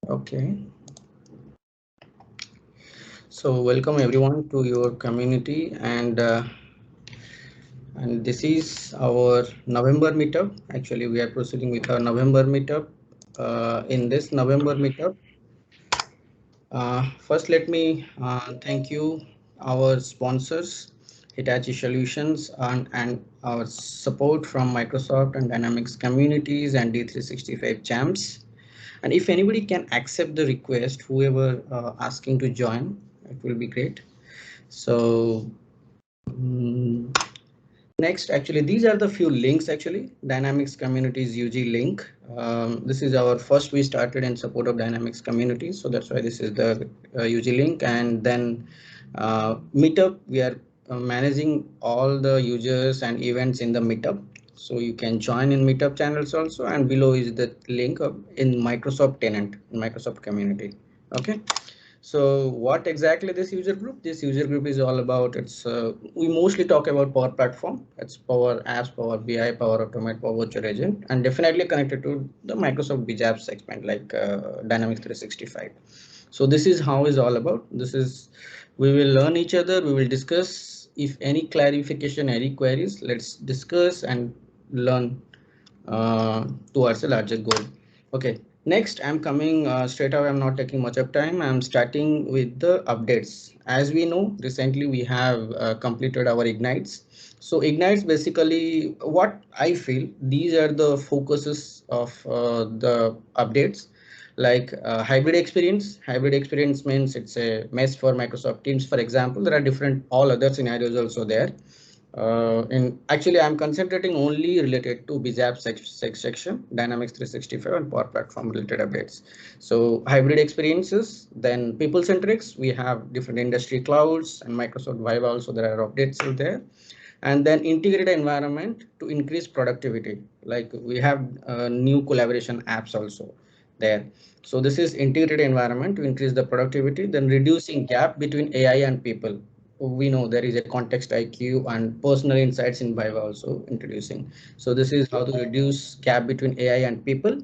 Okay, so welcome everyone to your community, and this is our November meetup. Actually, we are proceeding with our November meetup. In this November meetup, first let me thank you our sponsors, Hitachi Solutions, and our support from Microsoft and Dynamics communities and D365 champs. And if anybody can accept the request, whoever asking to join, it will be great. So mm, next, actually, these are the few links. Actually, Dynamics Communities UG link. This is our first we started in support of Dynamics communities, so that's why this is the UG link. And then Meetup, we are managing all the users and events in the Meetup. So you can join in Meetup channels also, and below is the link in Microsoft tenant, in Microsoft community. Okay. So what exactly this user group? This user group is all about. We mostly talk about Power Platform. It's Power Apps, Power BI, Power Automate, Power Virtual Agent, and definitely connected to the Microsoft BJAP segment like Dynamics 365. So this is how is all about. This is we will learn each other. We will discuss if any clarification, any queries. Let's discuss and learn towards a larger goal. Okay, next I'm coming straight away. I'm not taking much of time. I'm starting with the updates. As we know, recently we have completed our ignites. So ignites basically what I feel these are the focuses of the updates like hybrid experience. Hybrid experience means it's a mess for Microsoft Teams. For example, there are different all other scenarios also there. In actually, I'm concentrating only related to BZAP section, Dynamics 365 and Power Platform related updates. So hybrid experiences, then people centrics, we have different industry clouds and Microsoft Vive also there are updates in there. And then integrated environment to increase productivity. Like we have new collaboration apps also there. So this is integrated environment to increase the productivity, then reducing gap between AI and people. We know there is a context IQ and personal insights in Viva also introducing. So this is how to reduce gap between AI and people.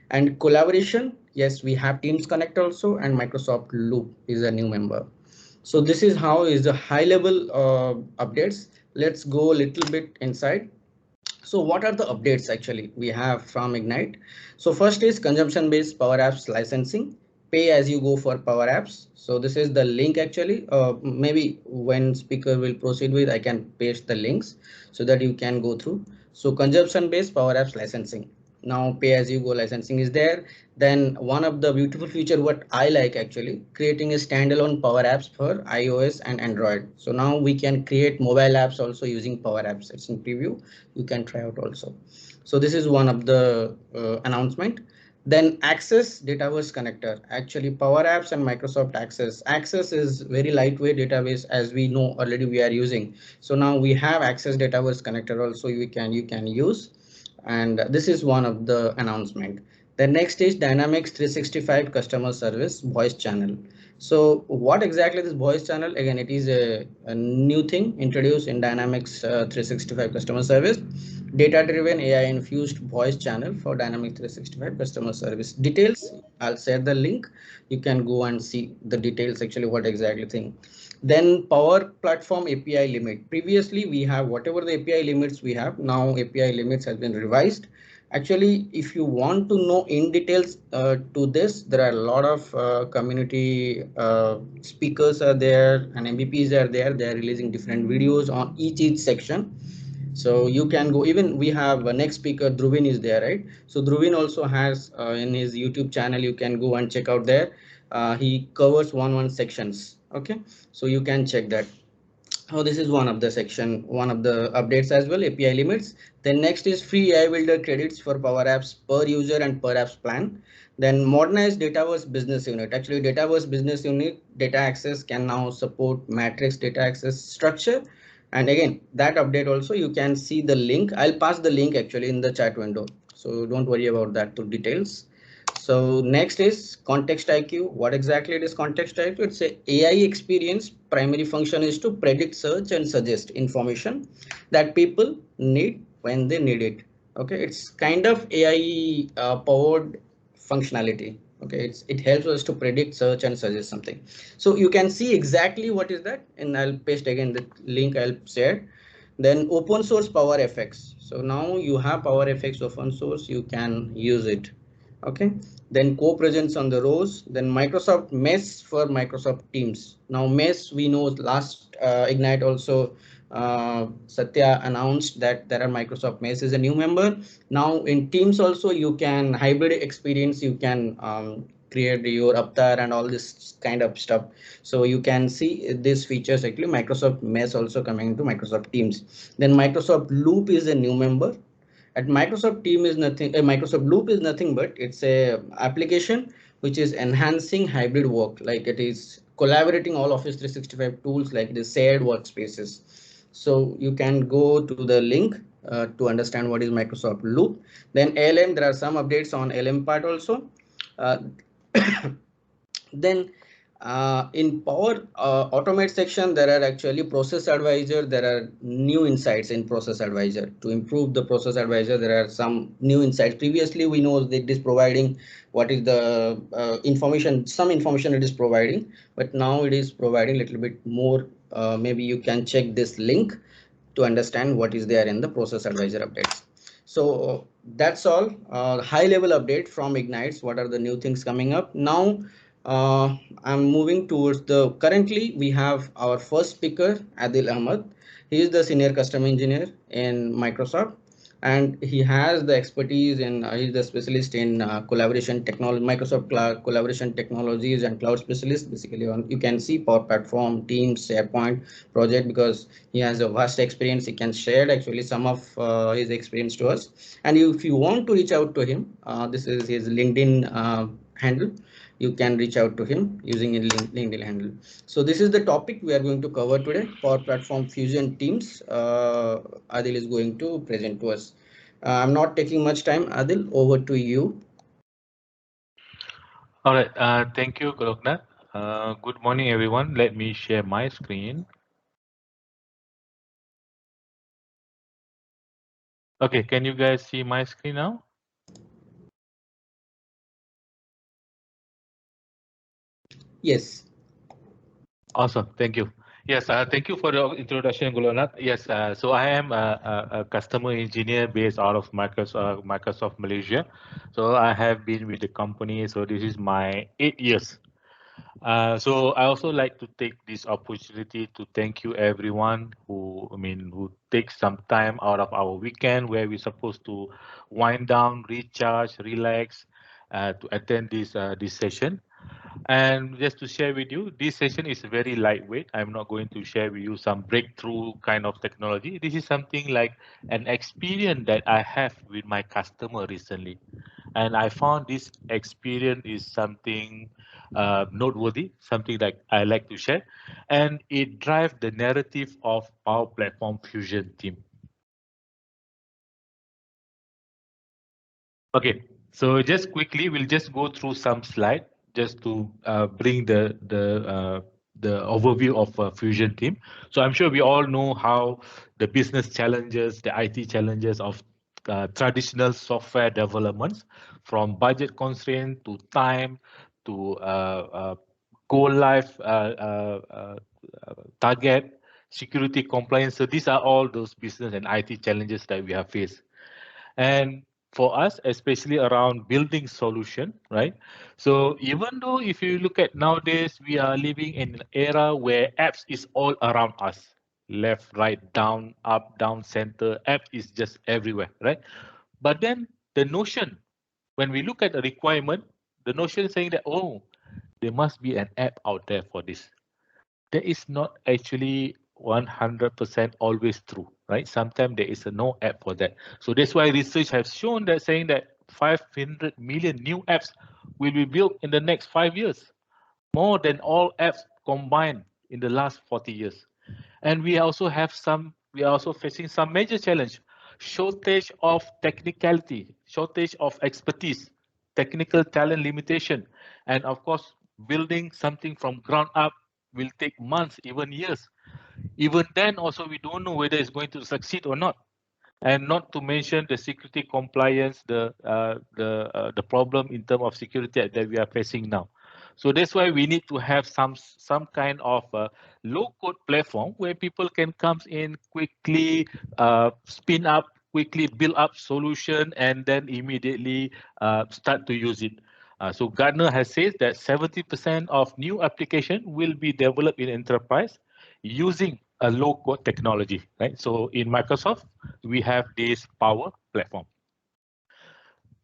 And collaboration, yes, we have Teams Connect also, and Microsoft Loop is a new member. So this is how is the high level updates. Let's go a little bit inside. So what are the updates actually we have from Ignite? So first is consumption based Power Apps licensing, pay as you go for Power Apps. So this is the link actually. Maybe when speaker will proceed with, I can paste the links so that you can go through. So consumption based Power Apps licensing. Now pay as you go licensing is there. Then one of the beautiful feature what I like actually creating a standalone Power Apps for iOS and Android. So now we can create mobile apps also using Power Apps. It's in preview. You can try out also. So this is one of the announcement. Then Access Dataverse connector. Actually, Power Apps and Microsoft Access. Access is very lightweight database as we know already we are using. So now we have Access Dataverse connector also you can use, and this is one of the announcement. The next is Dynamics 365 customer service voice channel. So what exactly this voice channel? Again, it is a new thing introduced in Dynamics 365 customer service. Data driven AI infused voice channel for Dynamics 365 customer service. Details, I'll share the link. You can go and see the details actually what exactly thing. Then Power Platform API limit. Previously, we have whatever the API limits we have. Now API limits has been revised. Actually, if you want to know in details to this, there are a lot of community speakers are there and MVPs are there. They are releasing different videos on each section. So you can go, even we have a next speaker, Dhruvin is there, right? So Dhruvin also has in his YouTube channel, you can go and check out there. He covers one sections. Okay, so you can check that. Oh, this is one of the section, one of the updates as well, API limits. Then next is free AI Builder credits for Power Apps per user and per apps plan. Then modernized Dataverse business unit. Actually, Dataverse business unit data access can now support matrix data access structure. And again, that update also you can see the link. I'll pass the link actually in the chat window. So don't worry about that to details. So next is context IQ. What exactly it is context IQ? It's a AI experience. Primary function is to predict, search, and suggest information that people need when they need it. Okay, it's kind of AI powered functionality. Okay, it helps us to predict, search, and suggest something. So you can see exactly what is that, and I'll paste again the link I'll share. Then open source Power FX. So now you have Power FX open source, you can use it. Okay, then co-presence on the rows, then Microsoft Mesh for Microsoft Teams. Now Mesh, we know last Ignite also Satya announced that there are Microsoft Mesh is a new member. Now in Teams also you can hybrid experience, you can create your avatar and all this kind of stuff. So you can see these features actually Microsoft Mesh also coming to Microsoft Teams. Then Microsoft Loop is a new member. At Microsoft Team is nothing, Microsoft Loop is nothing but it's a application which is enhancing hybrid work, like it is collaborating all Office 365 tools like the shared workspaces. So you can go to the link to understand what is Microsoft Loop. Then LM, there are some updates on LM part also. Uh, then in Power Automate section, there are actually Process Advisor. There are new insights in Process Advisor. To improve the Process Advisor, there are some new insights. Previously, we know that it is providing what is the information, some information it is providing, but now it is providing a little bit more. Maybe you can check this link to understand what is there in the Process Advisor updates. So that's all high level update from Ignites. What are the new things coming up now? I'm moving towards the currently we have our first speaker Adil Ahmad. He is the senior custom engineer in Microsoft, and he has the expertise in he's the specialist in collaboration technology, Microsoft cloud collaboration technologies and cloud specialist. Basically on you can see Power Platform, Teams, SharePoint project, because he has a vast experience. He can share actually some of his experience to us. And if you want to reach out to him, this is his LinkedIn handle. You can reach out to him using a LinkedIn handle. So this is the topic we are going to cover today, Power Platform Fusion Teams. Adil is going to present to us. I'm not taking much time. Adil, over to you. All right, thank you, Goloknath. Good morning, everyone. Let me share my screen. Okay, can you guys see my screen now? Yes. Awesome, thank you. Yes, thank you for the introduction, Goloknath. Yes, so I am a customer engineer based out of Microsoft Malaysia. So I have been with the company, so this is my 8 years. So I also like to take this opportunity to thank you everyone who takes some time out of our weekend where we're supposed to wind down, recharge, relax, to attend this session. And just to share with you, this session is very lightweight. I'm not going to share with you some breakthrough kind of technology. This is something like an experience that I have with my customer recently. And I found this experience is something noteworthy, something that I like to share. And it drives the narrative of our platform Fusion team. Okay, so just quickly, we'll just go through some slide just to bring the overview of Fusion team. So I'm sure we all know how the business challenges, the IT challenges of traditional software developments, from budget constraint to time to go live target, security compliance. So these are all those business and IT challenges that we have faced. And for us, especially around building solution, right? So even though if you look at nowadays, we are living in an era where apps is all around us, left, right, down, up, down, center, app is just everywhere, right? But then the notion, when we look at the requirement, the notion saying that, oh, there must be an app out there for this. That is not actually 100% always true, right? Sometimes there is a no app for that. So that's why research has shown that saying that 500 million new apps will be built in the next 5 years, more than all apps combined in the last 40 years. And we are also facing some major challenge, shortage of technicality, shortage of expertise, technical talent limitation, and of course, building something from ground up will take months, even years. Even then, also, we don't know whether it's going to succeed or not. and not to mention the security compliance, the problem in terms of security that we are facing now. So that's why we need to have some kind of low code platform where people can come in quickly, spin up, quickly build up solution, and then immediately start to use it. So Gartner has said that 70% of new application will be developed in enterprise using a low code technology, right? So in Microsoft, we have this Power Platform.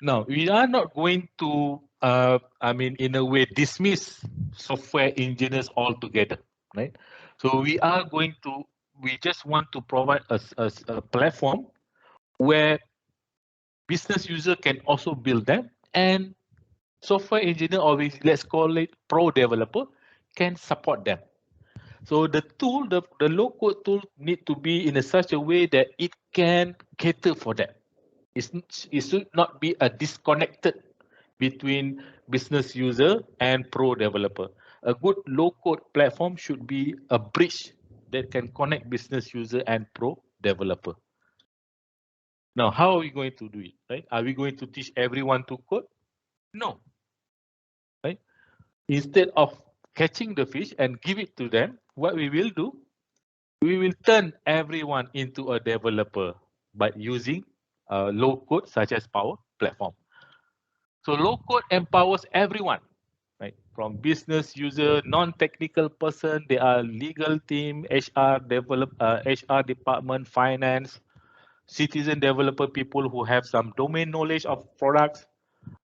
Now, we are not going to, in a way, dismiss software engineers altogether, right? So we just want to provide a platform where business user can also build them, and software engineer, or let's call it pro developer, can support them. So the tool, the low code tool need to be in such a way that it can cater for that. It should not be a disconnected between business user and pro developer. A good low code platform should be a bridge that can connect business user and pro developer. Now, how are we going to do it, right? Are we going to teach everyone to code? No, right? Instead of catching the fish and give it to them, what we will do, we will turn everyone into a developer by using low code such as Power Platform. So low code empowers everyone, right? From business user, non-technical person, they are legal team, HR department, finance, citizen developer, people who have some domain knowledge of products,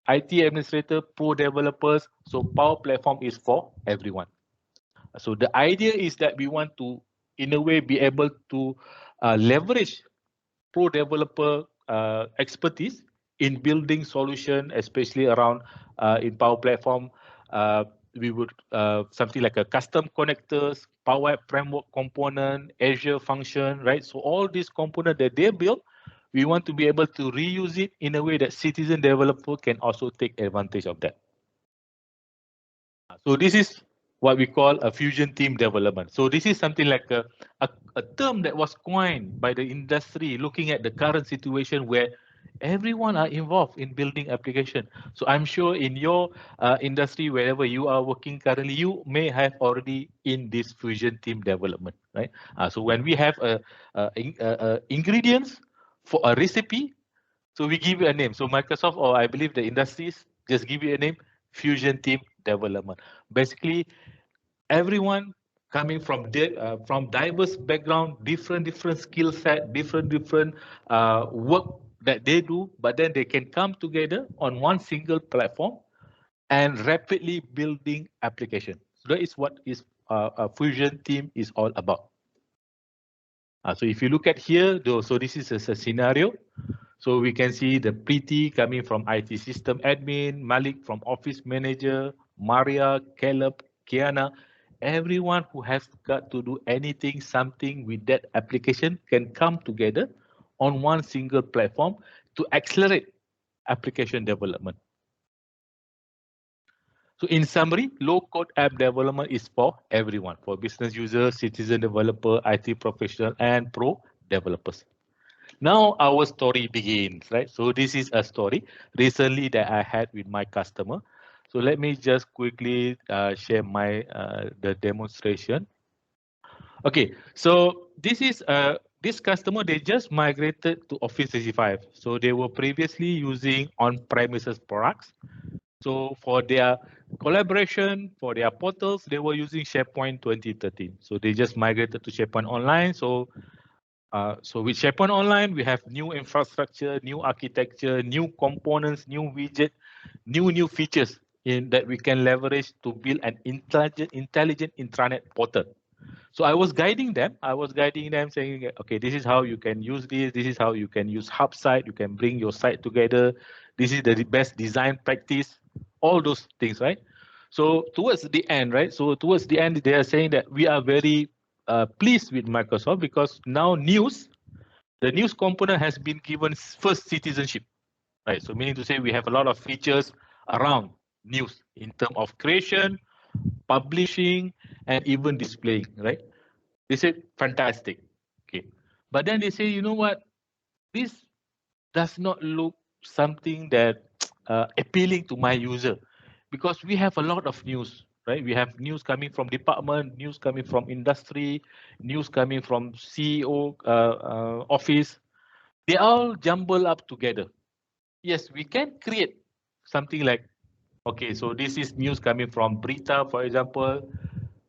IT administrator, pro developers. So Power Platform is for everyone. So the idea is that we want to, in a way, be able to leverage pro developer expertise in building solution, especially around in Power Platform. We would something like a custom connectors, Power App framework component, Azure function, right? So all these components that they build, we want to be able to reuse it in a way that citizen developer can also take advantage of that. So this is what we call a fusion team development. So this is something like a term that was coined by the industry looking at the current situation where everyone are involved in building application. So I'm sure in your industry, wherever you are working currently, you may have already in this fusion team development, right? So when we have ingredients for a recipe, so we give it a name. So Microsoft, or I believe the industries, just give it a name, fusion team development. Basically, everyone coming from diverse background, different skill set, different work that they do, but then they can come together on one single platform and rapidly building application. So that is what is a fusion team is all about. So if you look at here, so this is a scenario. So we can see the Preeti coming from IT system admin, Malik from office manager, Maria, Caleb, Kiana. Everyone who has got to do anything, something with that application can come together on one single platform to accelerate application development. So in summary, low-code app development is for everyone, for business users, citizen developer, IT professional, and pro developers. Now our story begins, right? So this is a story recently that I had with my customer. So let me just quickly share my the demonstration. Okay, so this customer, they just migrated to Office 365. So they were previously using on-premises products. So for their collaboration, for their portals, they were using SharePoint 2013. So they just migrated to SharePoint Online. So with SharePoint Online, we have new infrastructure, new architecture, new components, new widget, new features in that we can leverage to build an intelligent intranet portal. So I was guiding them. Saying, okay, this is how you can use this. This is how you can use hub site. You can bring your site together. This is the best design practice. All those things, right? So towards the end, right? So towards the end, they are saying that we are very pleased with Microsoft because now the news component has been given first citizenship, right? So meaning to say we have a lot of features around news in terms of creation, publishing, and even displaying, right? They said fantastic, okay. But then they say, you know what? this does not look something that appealing to my user, because we have a lot of news, right? We have news coming from department, news coming from industry, news coming from CEO office. They all jumble up together. Yes, we can create something like, okay, so this is news coming from Brita, for example.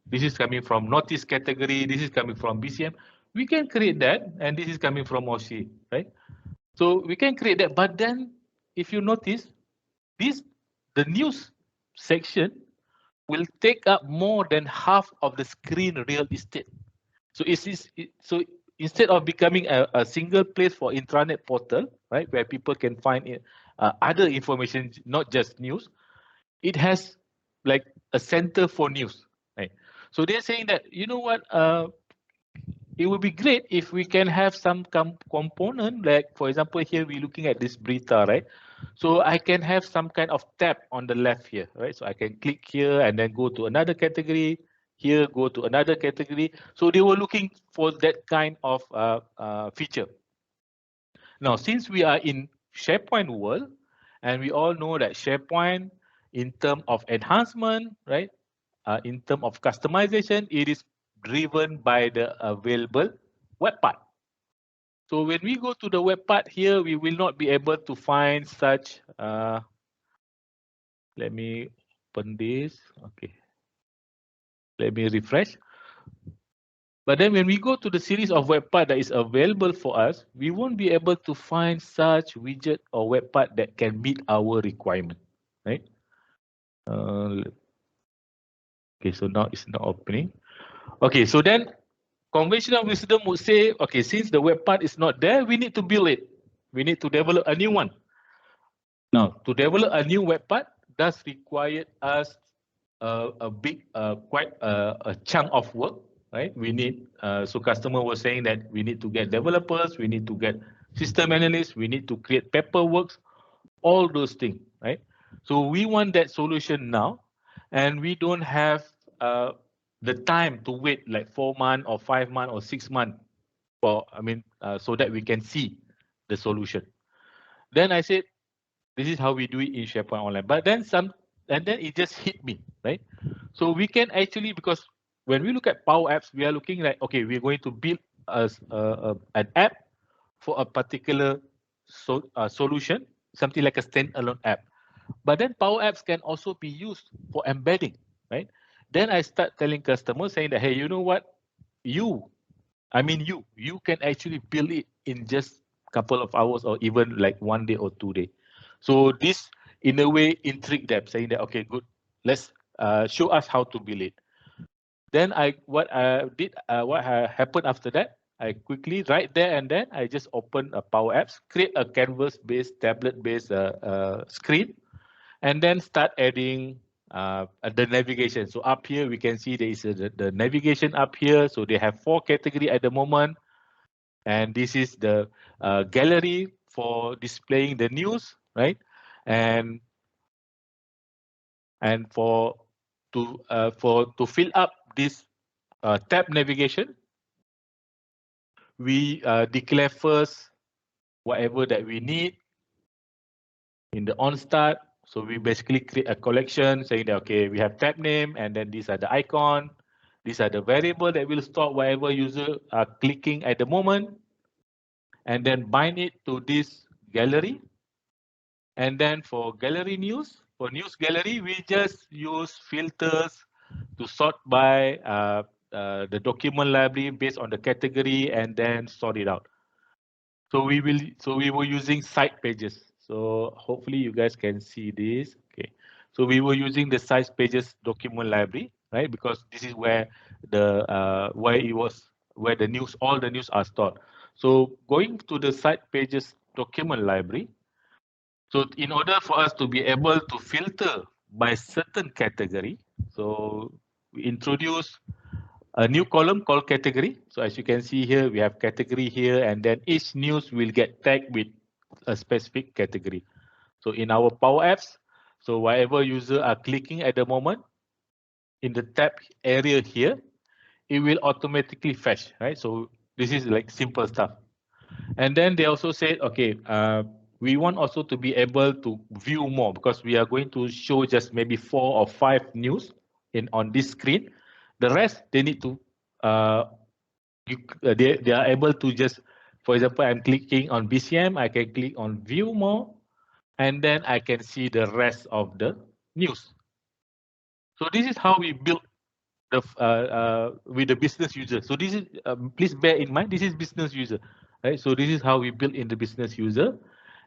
This is coming from notice category. This is coming from BCM. We can create that, and this is coming from OC, right? So we can create that. But then, if you notice, this the news section will take up more than half of the screen real estate. So so instead of becoming a single place for intranet portal, right, where people can find other information, not just news, it has like a center for news, right? So they're saying that, you know what, it would be great if we can have some component, like for example here we're looking at this Brita, right? So I can have some kind of tab on the left here, right? So I can click here and then go to another category, here go to another category. So they were looking for that kind of feature. Now, since we are in SharePoint world, and we all know that SharePoint, in terms of enhancement, right, in terms of customization, it is driven by the available web part. So when we go to the web part here, we will not be able to find such. Let me open this. Okay. Let me refresh. But then when we go to the series of web part that is available for us, we won't be able to find such widget or web part that can meet our requirement, right? Okay, so now it's not opening. Okay, so then conventional wisdom would say, okay, since the web part is not there, we need to build it. We need to develop a new one. Now, to develop a new web part does require us a big, quite a chunk of work, right? We need, so customer was saying that we need to get developers, we need to get system analysts, we need to create paperwork, all those things, right? So we want that solution now, and we don't have the time to wait like 4 months or 5 months or 6 months for, so that we can see the solution. Then I said, this is how we do it in SharePoint Online. But then and then it just hit me, right? So we can actually, because when we look at Power Apps, we are looking like, okay, we're going to build an app for a particular solution, something like a standalone app. But then Power Apps can also be used for embedding, right? Then I start telling customers saying that, hey, you know what? You can actually build it in just a couple of hours or even like 1 day or 2 days. So this, in a way, intrigued them, saying that, okay, good, let's show us how to build it. Then what happened after that, I quickly, right there and then, I just open a Power Apps, create a canvas-based, tablet-based screen, and then start adding the navigation. So up here, we can see there is the navigation up here. So they have 4 categories at the moment. And this is the gallery for displaying the news, right? And to fill up this tab navigation, we declare first whatever that we need in the on start. So we basically create a collection saying that, okay, we have tab name, and then these are the icon. These are the variable that will store whatever user are clicking at the moment, and then bind it to this gallery. And then for gallery news, for news gallery, we just use filters to sort by the document library based on the category and then sort it out. So we were using site pages. So hopefully you guys can see this. Okay. So we were using the site pages document library, right? Because this is where where the news, all the news are stored. So going to the site pages document library. So in order for us to be able to filter by certain category, so we introduce a new column called category. So as you can see here, we have category here, and then each news will get tagged with a specific category. So in our Power Apps, so whatever user are clicking at the moment, in the tab area here, it will automatically fetch, right? So this is like simple stuff. And then they also said, okay, we want also to be able to view more because we are going to show just maybe 4 or 5 news on this screen. The rest they need to they are able to just, for example, I'm clicking on BCM, I can click on view more, and then I can see the rest of the news. So this is how we build with the business user. So this is, please bear in mind, this is business user, right? So this is how we built in the business user,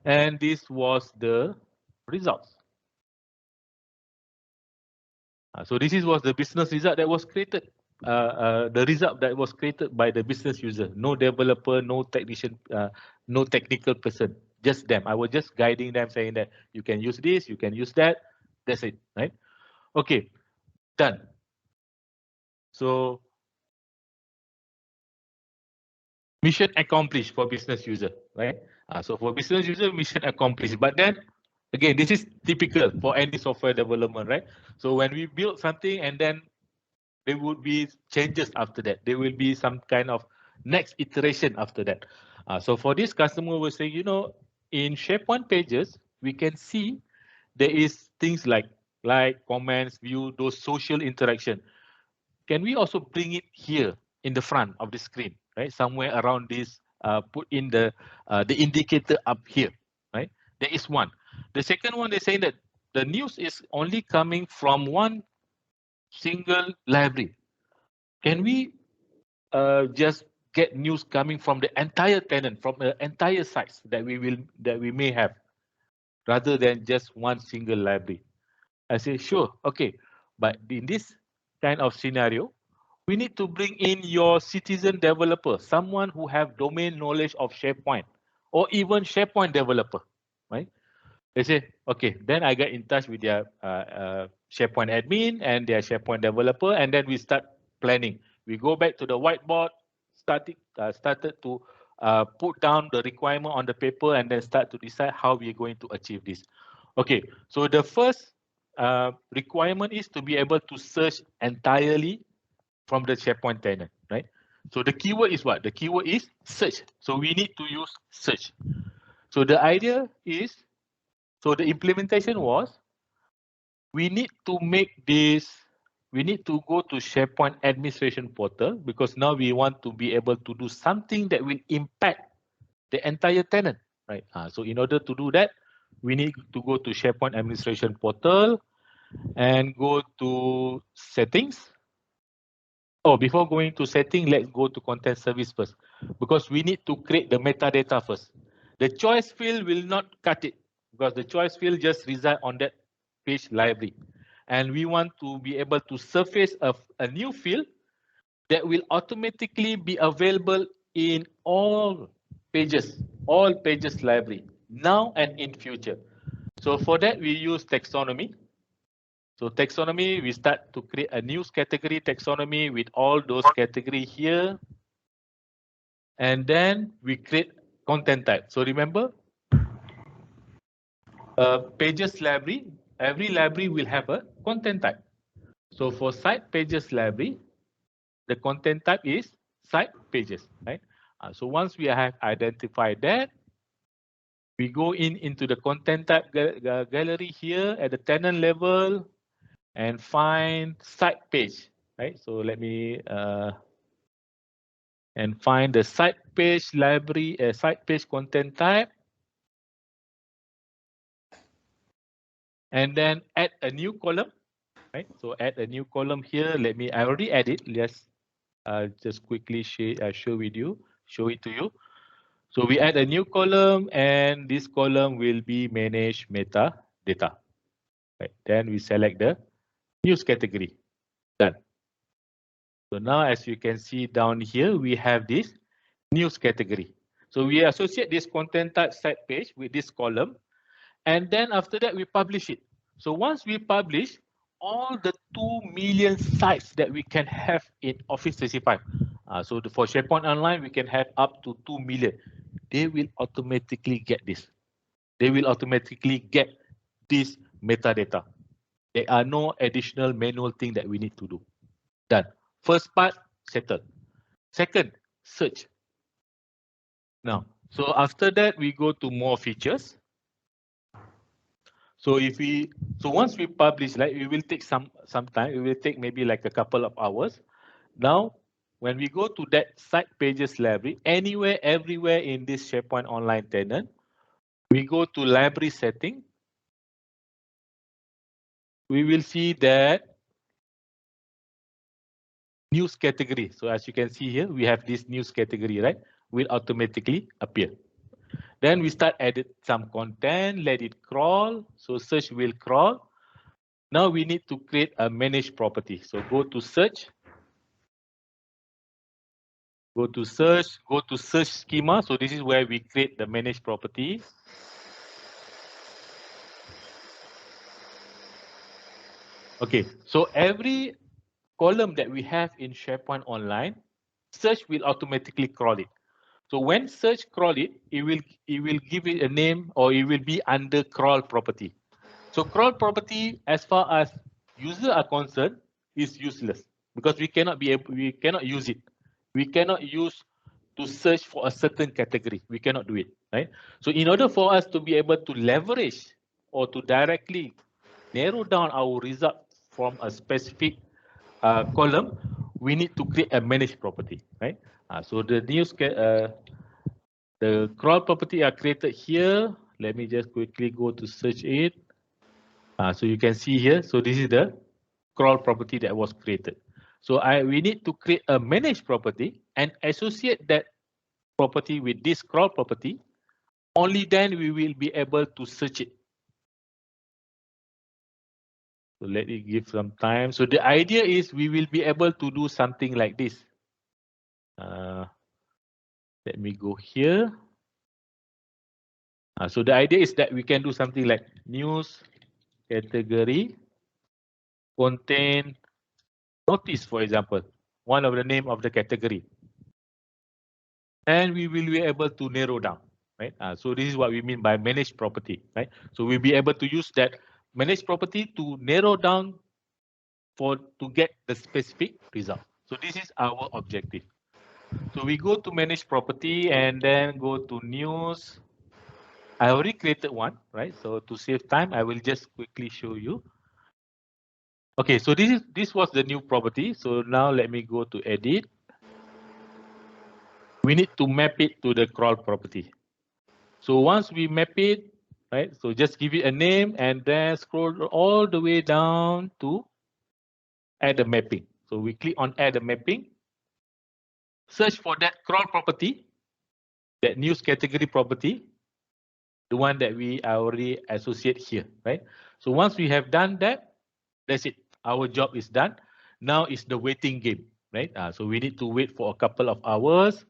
and this was the results. So this was the business result that was created. The result that was created by the business user. No developer, no technician, no technical person. Just them. I was just guiding them, saying that you can use this, you can use that. That's it, right? Okay, done. So mission accomplished for business user, right? So for business user, mission accomplished. But then again, this is typical for any software development, right? So when we build something and then there would be changes after that. There will be some kind of next iteration after that. So for this customer, we're saying, in SharePoint pages, we can see there is things like comments, view, those social interaction. Can we also bring it here in the front of the screen, right? Somewhere around this, put in the indicator up here, right? There is one. The second one, they're saying that the news is only coming from one single library. Can we just get news coming from the entire tenant, from the entire sites that we may have, rather than just one single library? I say, sure, okay. But in this kind of scenario, we need to bring in your citizen developer, someone who have domain knowledge of SharePoint, or even SharePoint developer, right? They say, okay, then I get in touch with their SharePoint admin and their SharePoint developer, and then we start planning. We go back to the whiteboard, started to put down the requirement on the paper, and then start to decide how we're going to achieve this. Okay, so the first requirement is to be able to search entirely from the SharePoint tenant, right? So the keyword is what? The keyword is search. So we need to use search. So the idea is, so the implementation was, we need to make this, we need to go to SharePoint administration portal, because now we want to be able to do something that will impact the entire tenant, right? So in order to do that, we need to go to SharePoint administration portal and go to settings. Oh, before going to setting, let's go to content service first, because we need to create the metadata first. The choice field will not cut it, because the choice field just reside on that page library. And we want to be able to surface a new field that will automatically be available in all pages library, now and in future. So for that, we use taxonomy. So taxonomy, we start to create a news category taxonomy with all those categories here. And then we create content type. So remember, pages library, every library will have a content type. So for site pages library, the content type is site pages, right? So once we have identified that, we go into the content type gallery here at the tenant level and find site page, right? So let me and find the site page library, site page content type, and then add a new column, right? So add a new column here. I already add it. Let's just quickly show it to you. So we add a new column, and this column will be manage metadata. Right. Then we select the news category. Done. So now, as you can see down here, we have this news category. So we associate this content type site page with this column, and then after that we publish it. So once we publish, all the 2 million sites that we can have in Office 365. So for SharePoint Online, we can have up to 2 million. They will automatically get this. They will automatically get this metadata. There are no additional manual thing that we need to do. Done. First part, settled. Second, search. Now, So after that, we go to more features. So once we publish, like it will take some time. It will take maybe like a couple of hours. Now, when we go to that site pages library, anywhere, everywhere in this SharePoint Online tenant, we go to library setting. We will see that news category. So as you can see here, we have this news category, right? Will automatically appear. Then we start edit some content, let it crawl. So search will crawl. Now we need to create a managed property. So go to search. Go to search schema. So this is where we create the managed property. Okay, so every column that we have in SharePoint Online, search will automatically crawl it. So when search crawl it, it will give it a name, or it will be under crawl property. So crawl property, as far as users are concerned, is useless because we cannot use it. We cannot use to search for a certain category. We cannot do it, right? So in order for us to be able to leverage or to directly narrow down our result from a specific column, we need to create a managed property, right? So the crawl property are created here. Let me just quickly go to search it. So you can see here. So this is the crawl property that was created. So we need to create a managed property and associate that property with this crawl property. Only then we will be able to search it. So let it give some time. So the idea is we will be able to do something like this. Let me go here. So the idea is that we can do something like news category contain notice, for example, one of the name of the category. And we will be able to narrow down, right? So this is what we mean by managed property, right? So we'll be able to use that managed property to narrow down to get the specific result. So this is our objective. So we go to manage property and then go to news. I already created one, right? So to save time, I will just quickly show you. Okay, so this was the new property. So now let me go to edit. We need to map it to the crawl property. So once we map it, right? So just give it a name and then scroll all the way down to add a mapping. So we click on add a mapping. Search for that crawl property, that news category property, the one that we already associate here, right? So once we have done that, that's it. Our job is done. Now it's the waiting game, right? So we need to wait for a couple of hours.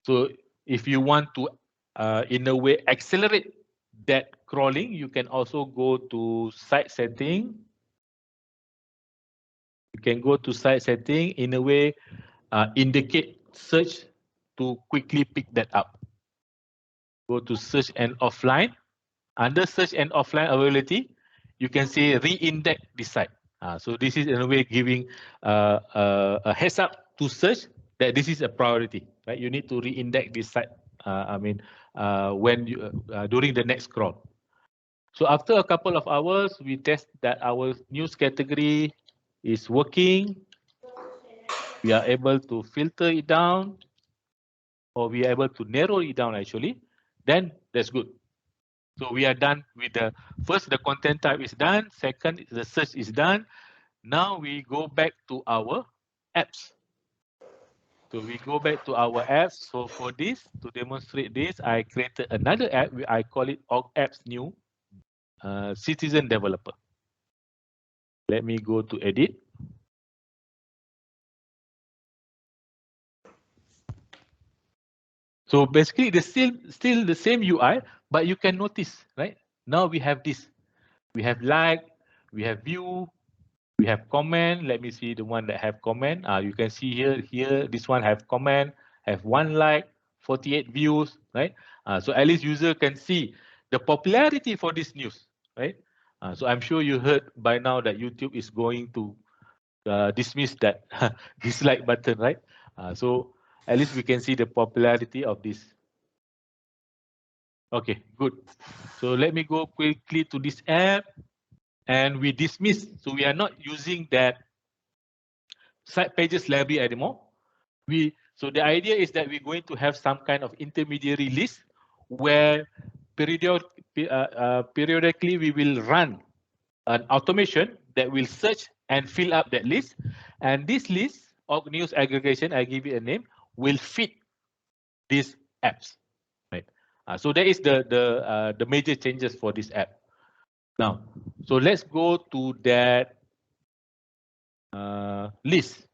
So if you want to, in a way, accelerate that crawling, you can also go to site setting. You can go to site setting, in a way, indicate search to quickly pick that up. Go to search and offline. Under search and offline availability, you can say re-index this site. So this is in a way giving a heads up to search that this is a priority, right? You need to re-index this site. When you during the next crawl. So after a couple of hours, we test that our news category is working. We are able to filter it down, or we are able to narrow it down actually. Then that's good. So we are done with the content type is done. Second, the search is done. Now we go back to our apps. So we go back to our apps. So for this, to demonstrate this, I created another app. I call it Org Apps New Citizen Developer. Let me go to edit. So basically, it's still the same UI, but you can notice, right? Now we have this. We have like, we have view, we have comment. Let me see the one that have comment. You can see here, this one have comment, have 1 like, 48 views, right? So at least user can see the popularity for this news, right? So I'm sure you heard by now that YouTube is going to dismiss that dislike button, right? So At least we can see the popularity of this. Okay, good. So let me go quickly to this app and we dismiss. So we are not using that site pages library anymore. So the idea is that we're going to have some kind of intermediary list where periodically we will run an automation that will search and fill up that list. And this list of news aggregation, I give it a name, will fit these apps. Right. So that is the major changes for this app. Now, so let's go to that list.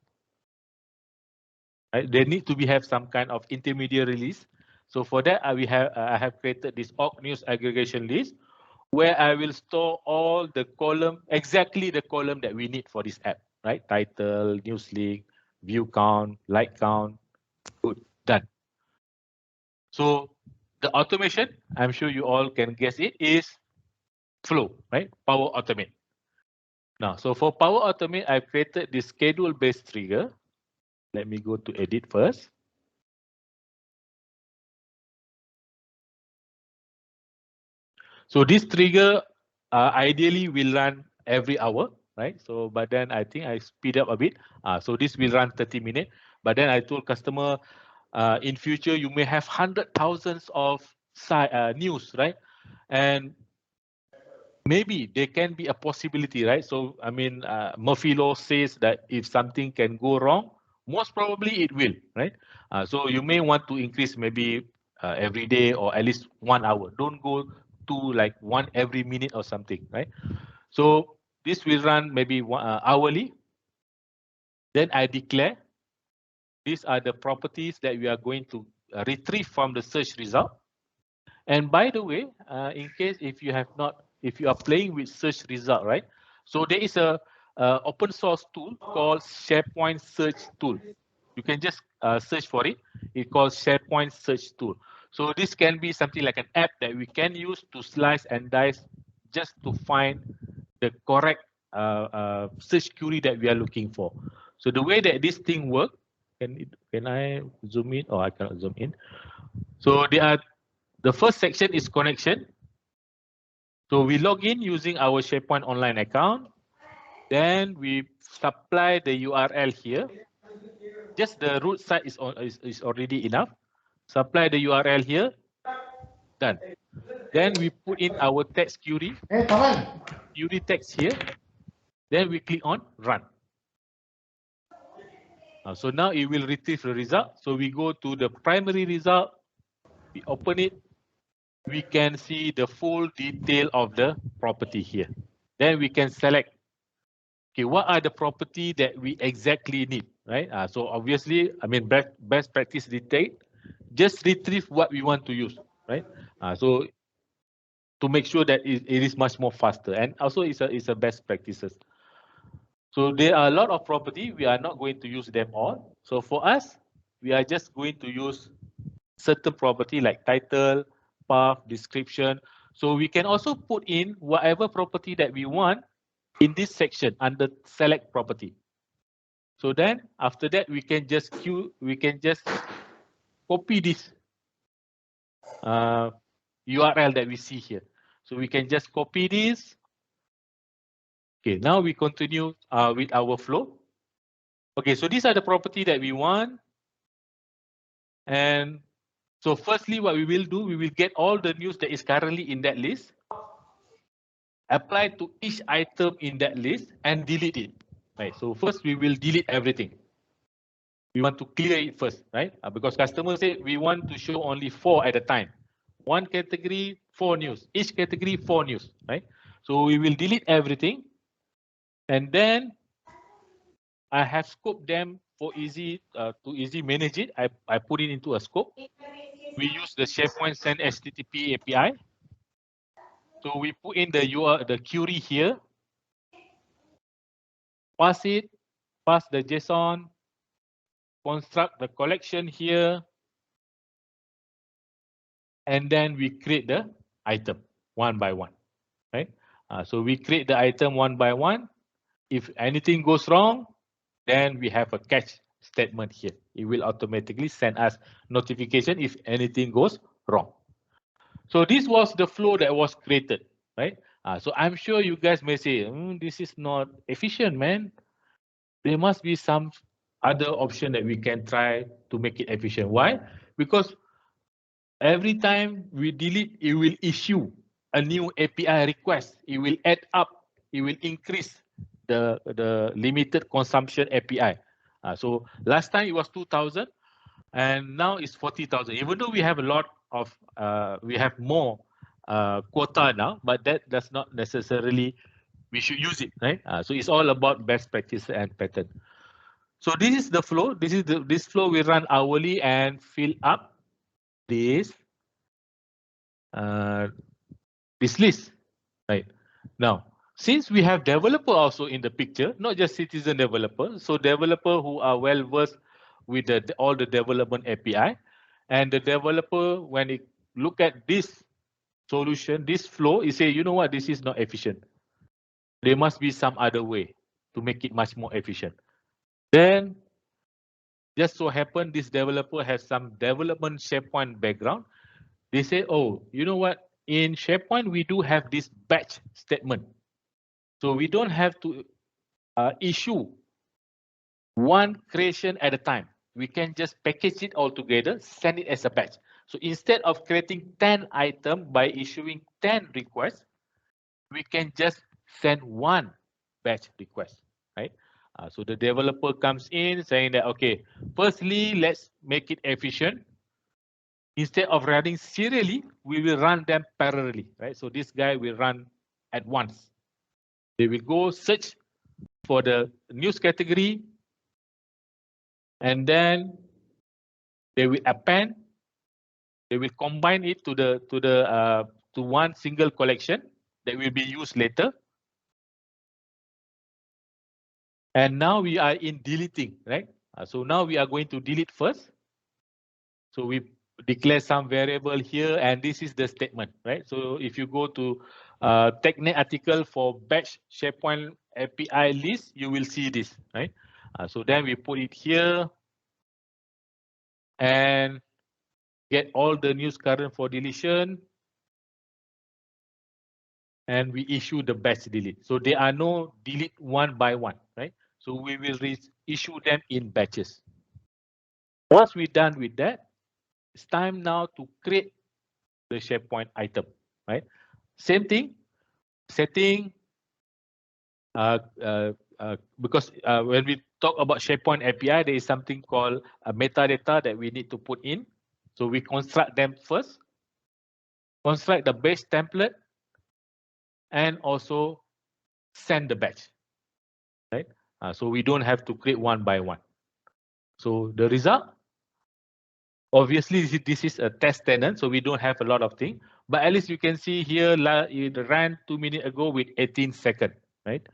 Right? They need to have some kind of intermediary list. So for that, I have created this org news aggregation list where I will store all the column, exactly the column that we need for this app, right? Title, news link, view count, like count, good, done. So the automation, I'm sure you all can guess it, is Flow, right? Power Automate. Now, so for Power Automate, I've created this schedule-based trigger. Let me go to edit first. So this trigger ideally will run every hour, right? So, but then I think I speed up a bit. So this will run 30 minutes. But then I told customer, in future you may have 100,000 of news, right? And maybe there can be a possibility, right? So I mean, Murphy Law says that if something can go wrong, most probably it will, right? So you may want to increase maybe every day or at least 1 hour. Don't go to like one every minute or something, right? So this will run maybe hourly. Then I declare these are the properties that we are going to retrieve from the search result. And by the way, in case if you are playing with search result, right? So there is a open source tool called SharePoint Search Tool. You can just search for it. It's called SharePoint Search Tool. So this can be something like an app that we can use to slice and dice just to find the correct search query that we are looking for. So the way that this thing works, can I zoom in? Or I cannot zoom in. So the first section is connection. So we log in using our SharePoint online account. Then we supply the URL here. Just the root site is already enough. Supply the URL here. Done. Then we put in our text query. Query text here. Then we click on run. So now it will retrieve the result. So we go to the primary result. We open it. We can see the full detail of the property here. Then we can select, okay, what are the property that we exactly need, right? So obviously, I mean, best practice dictate, just retrieve what we want to use, right? So to make sure that it is much more faster, and also it's a best practices. So there are a lot of property, we are not going to use them all. So for us, we are just going to use certain property like title, path, description. So we can also put in whatever property that we want in this section under select property. So then after that, we can just copy this URL that we see here. So we can just copy this. Okay, now we continue with our flow. Okay, so these are the property that we want. And so firstly, what we will do, we will get all the news that is currently in that list, apply to each item in that list and delete it. Right, so first we will delete everything. We want to clear it first, right? Because customers say we want to show only 4 at a time. One category, 4 news. Each category, 4 news, right? So we will delete everything. And then I have scoped them for to easy manage it. I put it into a scope. We use the SharePoint Send HTTP API. So we put in the query here, pass the JSON, construct the collection here, and then we create the item one by one, right? So we create the item one by one. If anything goes wrong, then we have a catch statement here. It will automatically send us notification if anything goes wrong. So this was the flow that was created, right? So I'm sure you guys may say, this is not efficient, man. There must be some other option that we can try to make it efficient. Why? Because every time we delete, it will issue a new API request. It will add up. It will increase the limited consumption API. So last time it was 2,000 and now it's 40,000. Even though we have a lot of, we have more quota now, but that does not necessarily, we should use it, right? So it's all about best practice and pattern. So this is the flow. This flow we run hourly and fill up this this list, right? Now, since we have developer also in the picture, not just citizen developer, so developer who are well versed with all the development API, and the developer when it look at this solution, this flow, it say, you know what, this is not efficient. There must be some other way to make it much more efficient. Then, just so happen this developer has some development SharePoint background. They say, oh, you know what? In SharePoint, we do have this batch statement. So we don't have to issue one creation at a time. We can just package it all together, send it as a batch. So instead of creating 10 items by issuing 10 requests, we can just send one batch request, right? So the developer comes in saying that, okay, firstly, let's make it efficient. Instead of running serially, we will run them parallelly, right? So this guy will run at once. They will go search for the news category, and then they will append. They will combine it to one single collection that will be used later. And now we are in deleting, right? So now we are going to delete first. So we declare some variable here, and this is the statement, right? So if you go to TechNet article for batch SharePoint API list, you will see this, right? So then we put it here and get all the news current for deletion, and we issue the batch delete. So there are no delete one by one, right? So we will issue them in batches. Once we're done with that, it's time now to create the SharePoint item, right? Same thing, setting, because when we talk about SharePoint API, there is something called metadata that we need to put in. So we construct them first, construct the base template, and also send the batch, right? So we don't have to create one by one. So the result, obviously this is a test tenant, so we don't have a lot of things, but at least you can see here it ran 2 minutes ago with 18 seconds, right?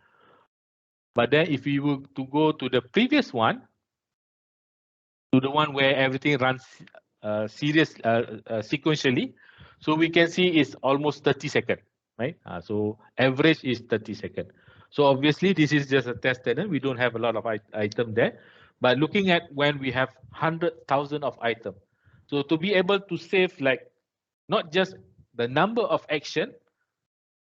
But then if we were to go to the previous one, to the one where everything runs sequentially, so we can see it's almost 30 seconds, right? So average is 30 seconds. So obviously this is just a test tenant. We don't have a lot of item there, but looking at when we have 100,000 of item, so to be able to save like not just the number of action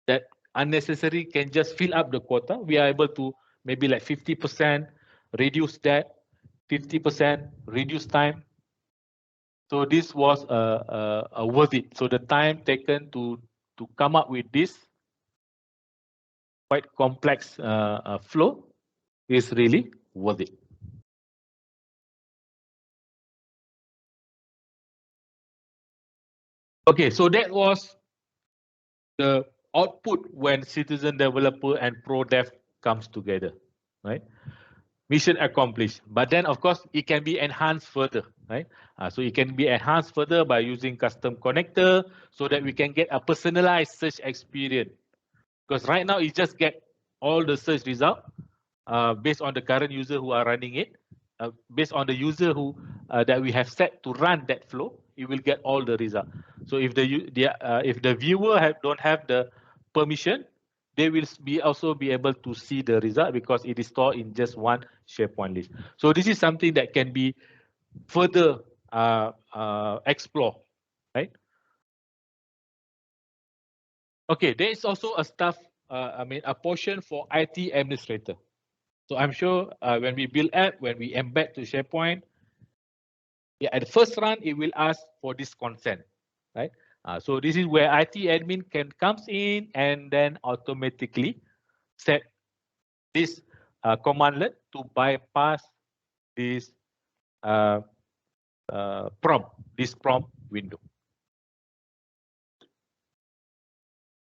that unnecessary can just fill up the quota, we are able to maybe like 50% reduce that, 50% reduce time. So this was worth it. So the time taken to come up with this quite complex flow is really worth it. Okay, so that was the output when citizen developer and pro dev comes together, right? Mission accomplished. But then, of course, it can be enhanced further, right? So it can be enhanced further by using custom connector so that we can get a personalized search experience. Because right now, it just get all the search result based on the current user who are running it. Based on the user who that we have set to run that flow, it will get all the result. So if the viewer don't have the permission, they will also be able to see the result because it is stored in just one SharePoint list. So this is something that can be further explore, right? Okay, there is also a staff, a portion for IT administrator. So I'm sure when we build app, when we embed to SharePoint, yeah, at the first run, it will ask for this consent, right? So this is where IT admin can comes in and then automatically set this commandlet to bypass this uh, this prompt window.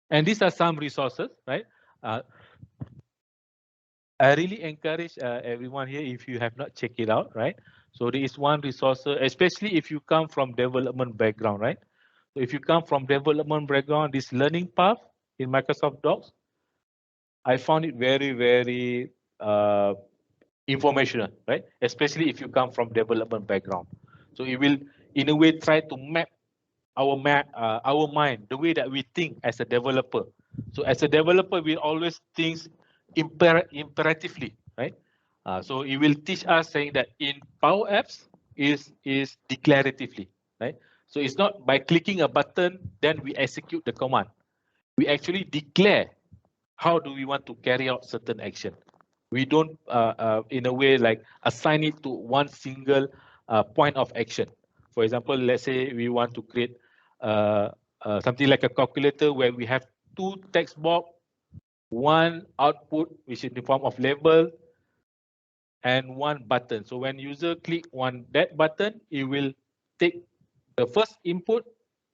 And these are some resources, right? I really encourage everyone here, if you have not checked it out, right? So there is one resource, especially if you come from development background, right? So if you come from development background, this learning path in Microsoft Docs, I found it very, very informational, right? Especially if you come from development background. So it will, in a way, try to map our mind, the way that we think as a developer. So as a developer, we always think imperatively, right? So it will teach us saying that in Power Apps is declaratively, right? So it's not by clicking a button, then we execute the command. We actually declare how do we want to carry out certain action. We don't, in a way, like assign it to one single point of action. For example, let's say we want to create something like a calculator where we have two text box, one output which is in the form of label, and one button. So when user click on that button, it will take the first input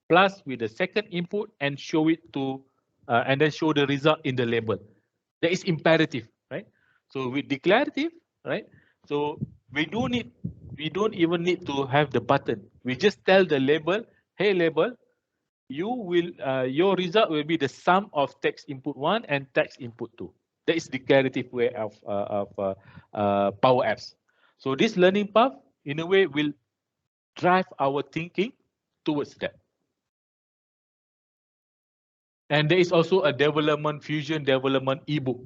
plus with the second input and show it to, and then show the result in the label. That is imperative, right? So with declarative, right? So we don't even need to have the button. We just tell the label, hey label, your result will be the sum of text input 1 and text input 2. That is declarative way of Power Apps. So this learning path, in a way, will drive our thinking towards that. And there is also a development fusion development ebook.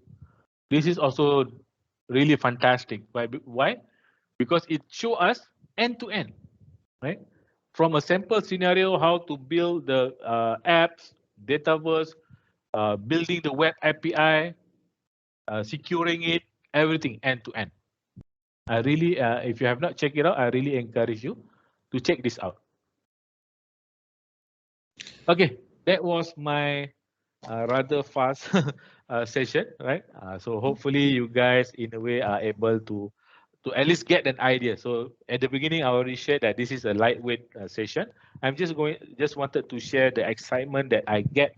This is also really fantastic. Why? Because it shows us end to end, right? From a sample scenario, how to build the apps, Dataverse, building the web API, securing it, everything end to end. I really, if you have not checked it out, I really encourage you to check this out. Okay, that was my rather fast session, right? So hopefully you guys, in a way, are able to at least get an idea. So at the beginning, I already shared that this is a lightweight session. I'm just wanted to share the excitement that I get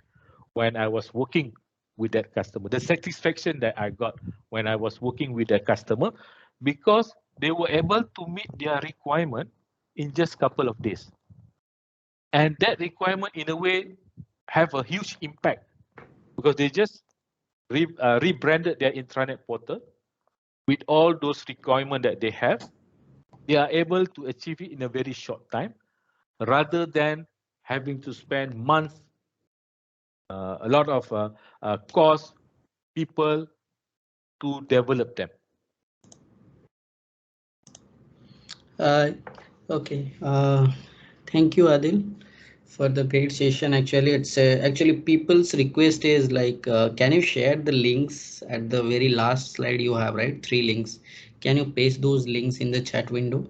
when I was working with that customer, the satisfaction that I got when I was working with that customer, because they were able to meet their requirement in just a couple of days. And that requirement, in a way, have a huge impact because they just rebranded their intranet portal with all those requirements that they have. They are able to achieve it in a very short time rather than having to spend months, a lot of cost, people to develop them. Okay. Thank you, Adil, for the great session. Actually, it's actually people's request is like, can you share the links at the very last slide you have, right? 3 links. Can you paste those links in the chat window?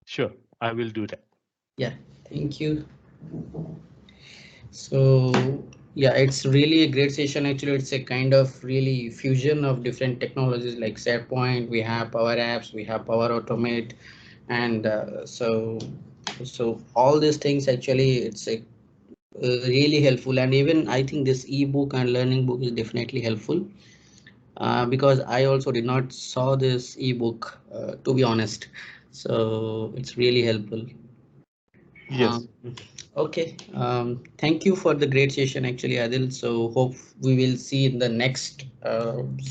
Sure, I will do that. Yeah, thank you. So yeah, it's really a great session. Actually, it's a kind of really fusion of different technologies like SharePoint. We have Power Apps, we have Power Automate, and so all these things actually it's a really helpful. And even I think this ebook and learning book is definitely helpful because I also did not saw this ebook to be honest. So it's really helpful. Yes. Okay, thank you for the great session actually, Adil. So hope we will see in the next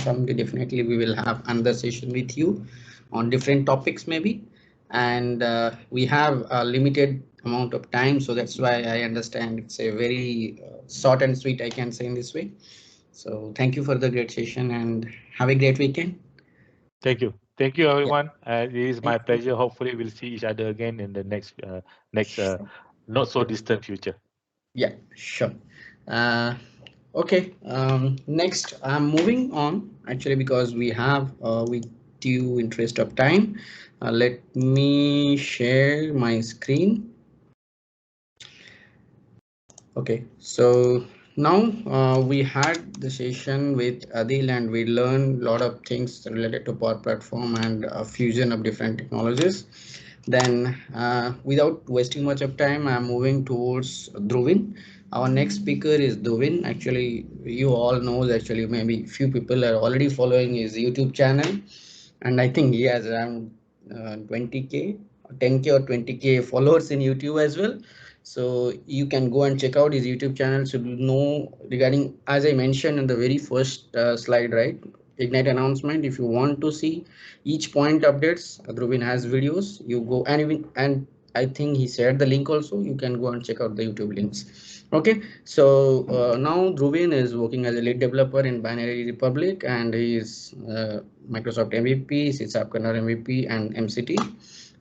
someday. Definitely we will have another session with you on different topics maybe. And we have a limited amount of time, so that's why I understand it's a very short and sweet, I can say in this way. So thank you for the great session and have a great weekend. Thank you. Thank you, Yeah, everyone. It is thank my you. pleasure. Hopefully, we'll see each other again in the next Sure. not so distant future. Yeah, sure. Uh, okay. Next, I'm moving on actually because with due interest of time. Let me share my screen. Okay, so now we had the session with Adil and we learned a lot of things related to Power Platform and fusion of different technologies. Then, without wasting much of time, I'm moving towards Dhruvin. Our next speaker is Dhruvin. Actually, you all know, actually, maybe few people are already following his YouTube channel, and I think he has around 20K, 10K or 20K followers in YouTube as well. So you can go and check out his YouTube channel to know regarding, as I mentioned in the very first slide, right? Ignite announcement. If you want to see each point updates, Dhruvin has videos. You go and even and I think he shared the link also. You can go and check out the YouTube links. Okay, so now Dhruvin is working as a lead developer in Binary Republic, and he is Microsoft MVP, SysApp Kernel MVP, and MCT,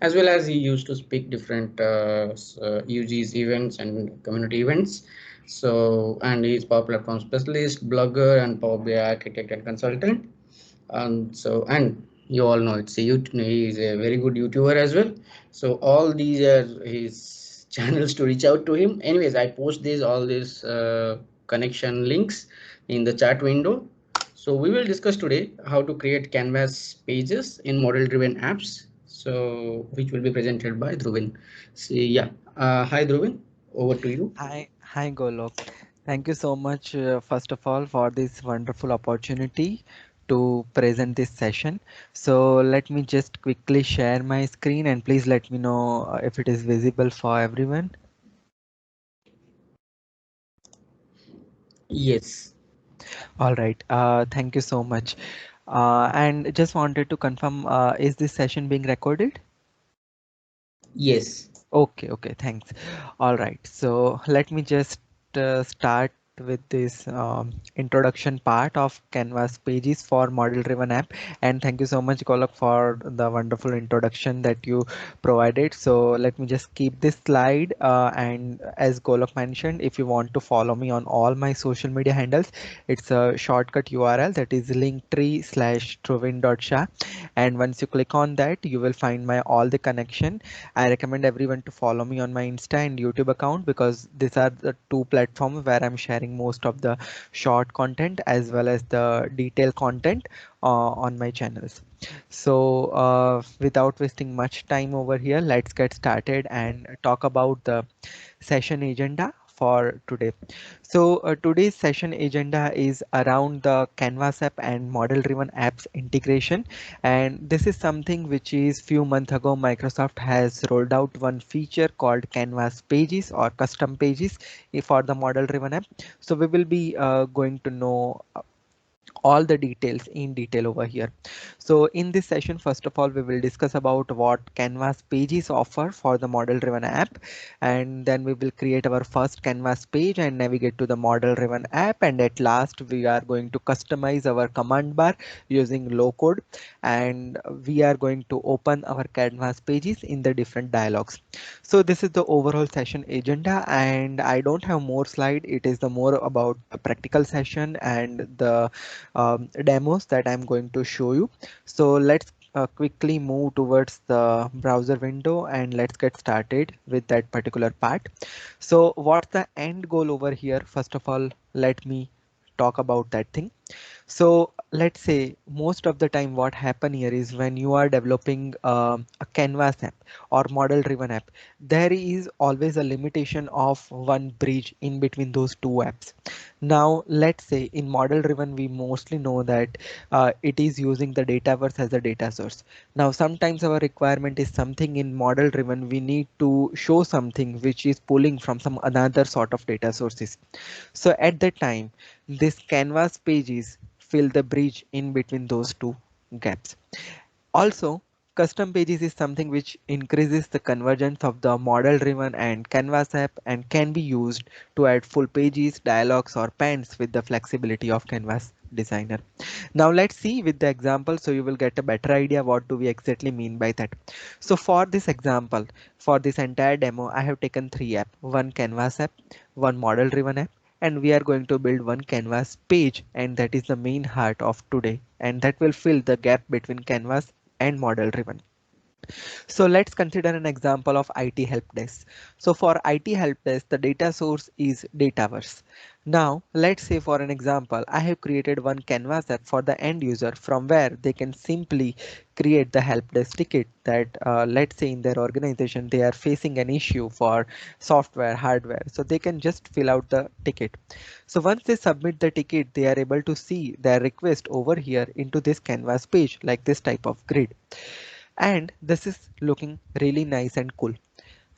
as well as he used to speak different UG's events and community events. So, and he's Power Platform specialist, blogger, and Power BI architect and consultant. And you all know he is a very good YouTuber as well. So all these are his channels to reach out to him. Anyways, I post all these connection links in the chat window. So we will discuss today how to create canvas pages in model driven apps. So which will be presented by Dhruvin. See, yeah. Hi Dhruvin, over to you. Hi Golok. Thank you so much, first of all, for this wonderful opportunity to present this session. So let me just quickly share my screen and please let me know if it is visible for everyone. Yes. All right. Thank you so much. And just wanted to confirm, is this session being recorded? Yes. Okay, okay, thanks. All right, so let me just start with this introduction part of Canvas pages for model driven app. And thank you so much, Golak, for the wonderful introduction that you provided. So let me just keep this slide. And as Golak mentioned, if you want to follow me on all my social media handles, it's a shortcut URL that is linktree/Dhruvin.Shah. And once you click on that, you will find my all the connection. I recommend everyone to follow me on my Insta and YouTube account because these are the two platforms where I'm sharing most of the short content as well as the detailed content on my channels. So without wasting much time over here, let's get started and talk about the session agenda for today. So today's session agenda is around the Canvas app and model driven apps integration. And this is something which is few months ago, Microsoft has rolled out one feature called Canvas pages or custom pages for the model driven app. So we will be going to know all the details in detail over here. So in this session, first of all, we will discuss about what Canvas pages offer for the model driven app, and then we will create our first Canvas page and navigate to the model driven app, and at last we are going to customize our command bar using low code, and we are going to open our Canvas pages in the different dialogues. So this is the overall session agenda, and I don't have more slide. It is the more about the practical session and the demos that I'm going to show you. So let's quickly move towards the browser window and let's get started with that particular part. So what's the end goal over here? First of all, let me talk about that thing. So let's say most of the time what happen here is when you are developing a Canvas app or model driven app, there is always a limitation of one bridge in between those two apps. Now let's say in model driven we mostly know that it is using the Dataverse as a data source. Now sometimes our requirement is something in model driven, we need to show something which is pulling from some another sort of data sources. So at that time, this Canvas pages fill the bridge in between those two gaps. Also, custom pages is something which increases the convergence of the model driven and Canvas app and can be used to add full pages, dialogues or pans with the flexibility of Canvas designer. Now let's see with the example so you will get a better idea what do we exactly mean by that. So for this example, for this entire demo, I have taken three apps, one canvas app, one model driven app, and we are going to build one canvas page, and that is the main heart of today, and that will fill the gap between canvas and model driven. So let's consider an example of IT help desk. So for IT help desk, the data source is Dataverse. Now let's say for an example, I have created one canvas app for the end user from where they can simply create the help desk ticket that let's say in their organization they are facing an issue for software, hardware. So they can just fill out the ticket. So once they submit the ticket, they are able to see their request over here into this canvas page like this type of grid, and this is looking really nice and cool.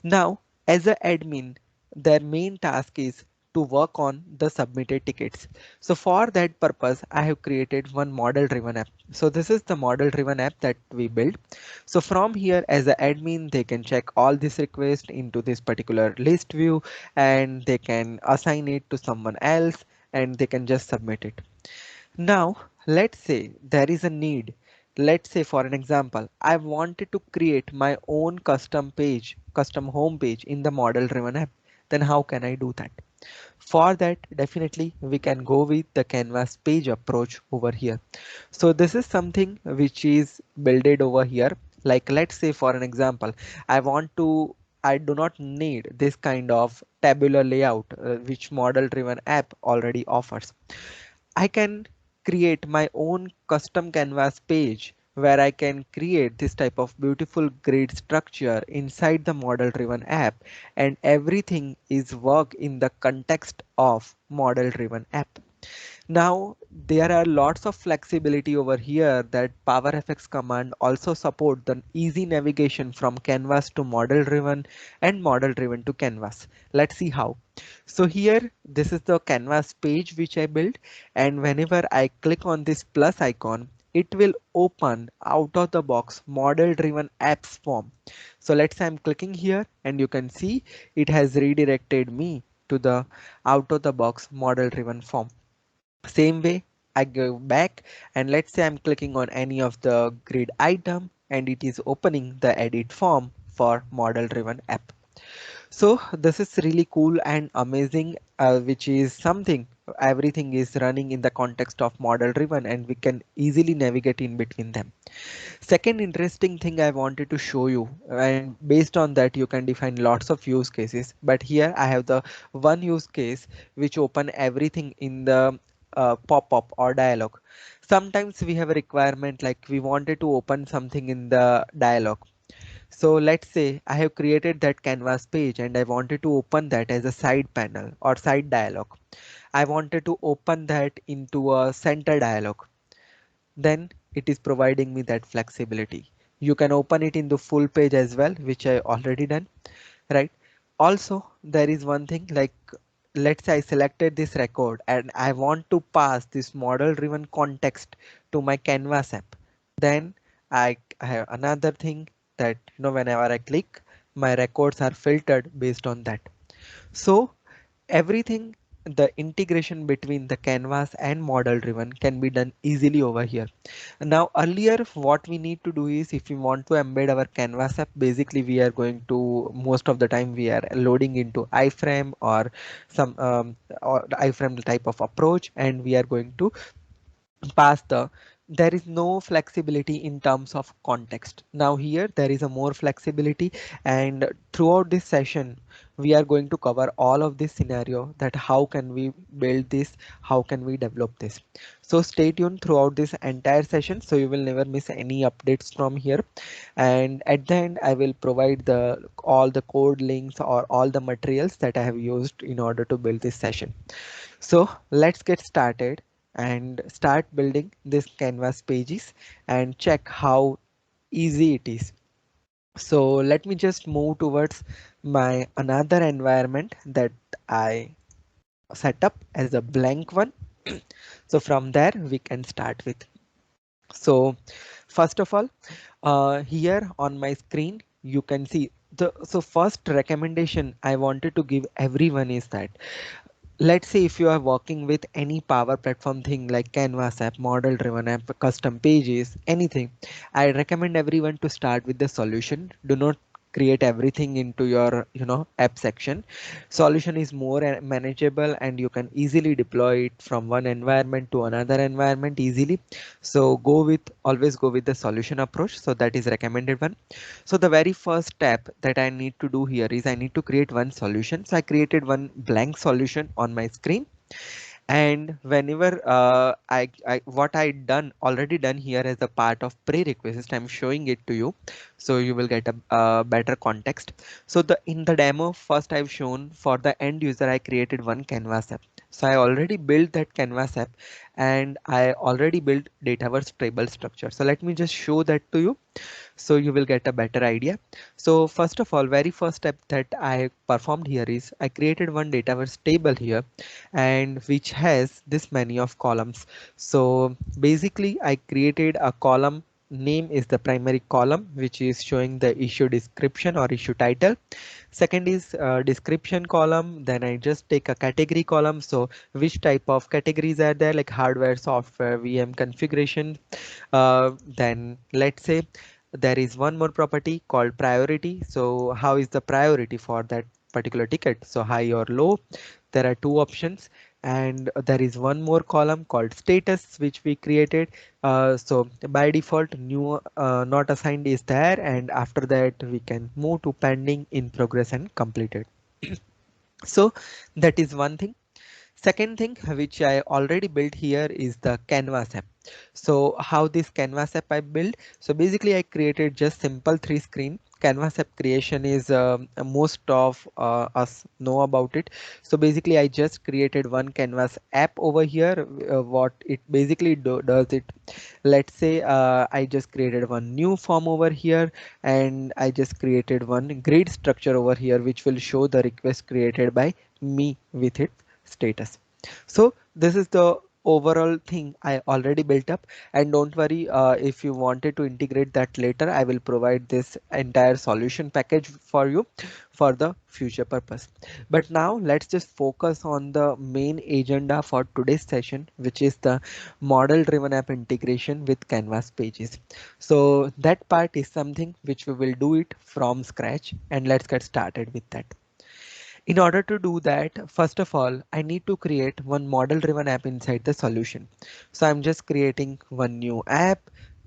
Now, as a admin, their main task is to work on the submitted tickets. So for that purpose, I have created one model driven app. So this is the model driven app that we built. So from here as a admin, they can check all this request into this particular list view, and they can assign it to someone else, and they can just submit it. Now, let's say there is a need. Let's say for an example, I wanted to create my own custom page, custom home page in the model driven app. Then how can I do that? For that, definitely we can go with the canvas page approach over here. So this is something which is builded over here. Like let's say for an example, I do not need this kind of tabular layout, which model driven app already offers. I can create my own custom canvas page where I can create this type of beautiful grid structure inside the model driven app, and everything is work in the context of model driven app. Now there are lots of flexibility over here that PowerFX command also support the easy navigation from canvas to model driven and model driven to canvas. Let's see how. So here this is the canvas page which I built, and whenever I click on this plus icon, it will open out of the box model driven apps form. So let's say I'm clicking here and you can see it has redirected me to the out of the box model driven form. Same way, I go back and let's say I'm clicking on any of the grid item and it is opening the edit form for model driven app. So this is really cool and amazing, which is something everything is running in the context of model driven and we can easily navigate in between them. Second interesting thing I wanted to show you, and based on that you can define lots of use cases, but here I have the one use case which open everything in the pop-up or dialog. Sometimes we have a requirement like we wanted to open something in the dialog. So let's say I have created that canvas page and I wanted to open that as a side panel or side dialog. I wanted to open that into a center dialog, then it is providing me that flexibility. You can open it in the full page as well, which I already done, right? Also, there is one thing like let's say I selected this record and I want to pass this model driven context to my canvas app. Then I have another thing that whenever I click, my records are filtered based on that. So everything, the integration between the canvas and model driven can be done easily over here. Now earlier what we need to do is if we want to embed our canvas app, basically we are going to most of the time we are loading into iframe or some iframe type of approach, and we are going to pass there is no flexibility in terms of context. Now here there is a more flexibility, and throughout this session we are going to cover all of this scenario that how can we build this, how can we develop this. So stay tuned throughout this entire session so you will never miss any updates from here, and at the end I will provide the all the code links or all the materials that I have used in order to build this session. So let's get started and start building this canvas pages and check how easy it is. So let me just move towards my another environment that I set up as a blank one. So from there we can start with. So first of all, here on my screen you can see the so first recommendation I wanted to give everyone is that let's say if you are working with any Power Platform thing like Canvas app, model driven app, custom pages, anything, I recommend everyone to start with the solution. Do not create everything into your app section. Solution is more manageable and you can easily deploy it from one environment to another environment easily. So always go with the solution approach. So that is recommended one. So the very first step that I need to do here is I need to create one solution. So I created one blank solution on my screen, and whenever I what I done already done here as a part of prerequisite, I'm showing it to you so you will get a better context. So the in the demo first I've shown for the end user I created one Canvas app. So I already built that Canvas app and I already built Dataverse table structure. So let me just show that to you so you will get a better idea. So first of all, very first step that I performed here is I created one Dataverse table here and which has this many of columns. So basically I created a column. Name is the primary column which is showing the issue description or issue title. Second is description column. Then I just take a category column. So which type of categories are there, like hardware, software, VM configuration. Then let's say there is one more property called priority. So how is the priority for that particular ticket? So high or low. There are two options. And there is one more column called status which we created. So by default new not assigned is there, and after that we can move to pending, in progress and completed. So that is one thing. Second thing which I already built here is the Canvas app. So how this Canvas app I built? So basically I created just simple 3 screen. Canvas app creation is most of us know about it. So basically I just created one Canvas app over here. What it basically does it, let's say I just created one new form over here and I just created one grid structure over here which will show the request created by me with its status. So this is the overall thing I already built up, and don't worry, if you wanted to integrate that later I will provide this entire solution package for you for the future purpose. But now let's just focus on the main agenda for today's session, which is the model driven app integration with Canvas pages. So that part is something which we will do it from scratch, and let's get started with that. In order to do that, first of all, I need to create one model driven app inside the solution. So I'm just creating one new app,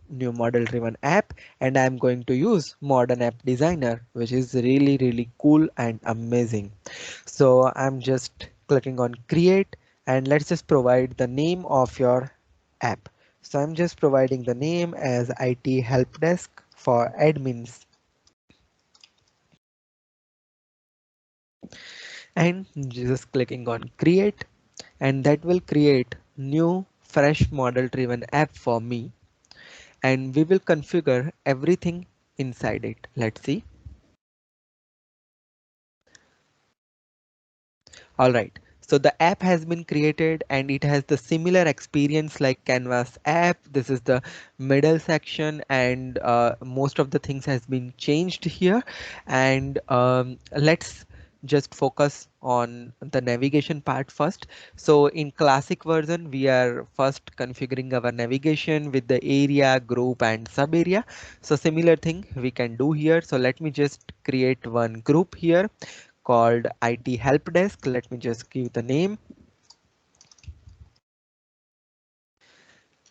new model driven app, and I'm going to use modern app designer, which is really cool and amazing. So I'm just clicking on create, and let's just provide the name of your app. So I'm just providing the name as IT help desk for admins, and just clicking on create, and that will create new fresh model driven app for me, and we will configure everything inside it. Let's see. All right. So the app has been created and it has the similar experience like Canvas app. This is the middle section, and most of the things has been changed here. And let's just focus on the navigation part first. So in classic version, we are first configuring our navigation with the area, group and sub area. So similar thing we can do here. So let me just create one group here called IT Help Desk. Let me just give the name,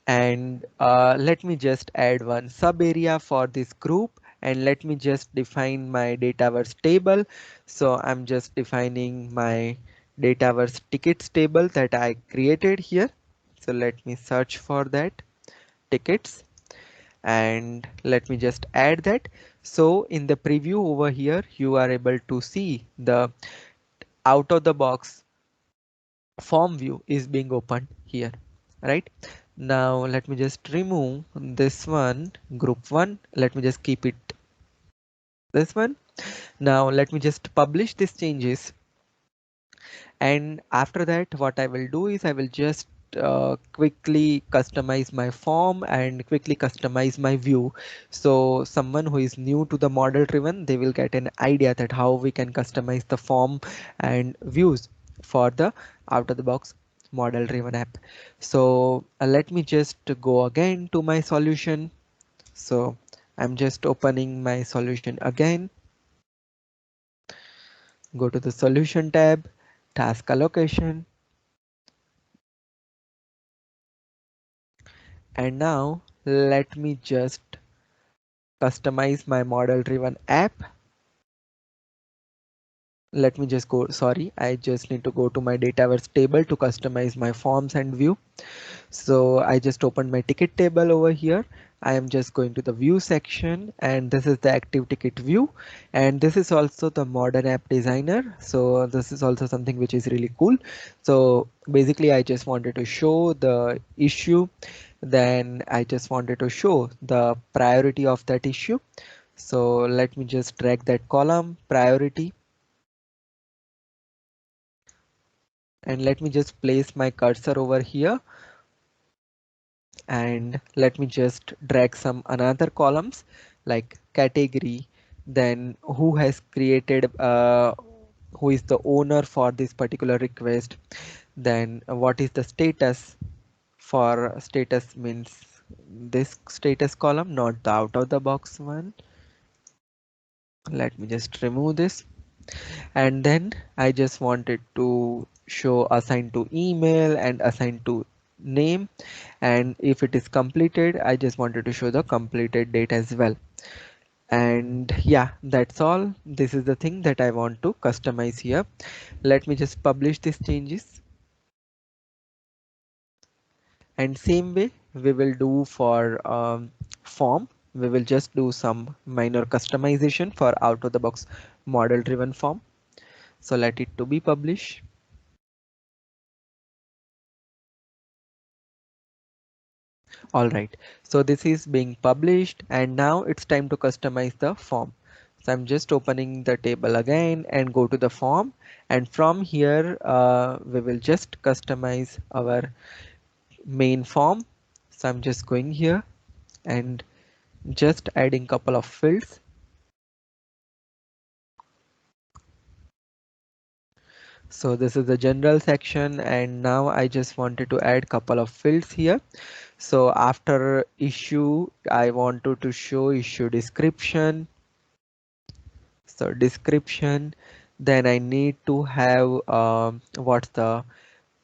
and let me just add one sub area for this group, and let me just define my Dataverse table. So I'm just defining my Dataverse tickets table that I created here. So let me search for that tickets, and let me just add that. So in the preview over here, you are able to see the out of the box form view is being opened here, right? Now let me just remove this one, group one. Let me just keep it this one. Now let me just publish these changes, and after that what I will do is I will just quickly customize my form and quickly customize my view. So someone who is new to the model driven, they will get an idea that how we can customize the form and views. for the out of the box model driven app. So let me just go again to my solution. So I'm just opening my solution again. Go to the solution tab, task allocation, and now let me just customize my model driven app. Let me just go, sorry, I just need to go to my Dataverse table to customize my forms and view. So I just opened my ticket table over here. I am just going to the view section, and this is the active ticket view, and this is also the modern app designer. So this is also something which is really cool. So basically I just wanted to show the issue, then I just wanted to show the priority of that issue. So let me just drag that column priority, and let me just place my cursor over here, and let me just drag some another columns like category, then who has created who is the owner for this particular request, then what is the status. For status means this status column, not the out of the box one. Let me just remove this, and then I just wanted to show assign to email and assign to name, and if it is completed I just wanted to show the completed date as well. And yeah, that's all. This is the thing that I want to customize here. Let me just publish these changes, and same way we will do for form. We will just do some minor customization for out of the box model driven form. So let it to be published. All right, so this is being published, and now it's time to customize the form. So I'm just opening the table again and go to the form, and from here we will just customize our main form. So I'm just going here and just adding couple of fields. So this is the general section, and now I just wanted to add couple of fields here. So after issue I wanted to show issue description. So description, then I need to have what's the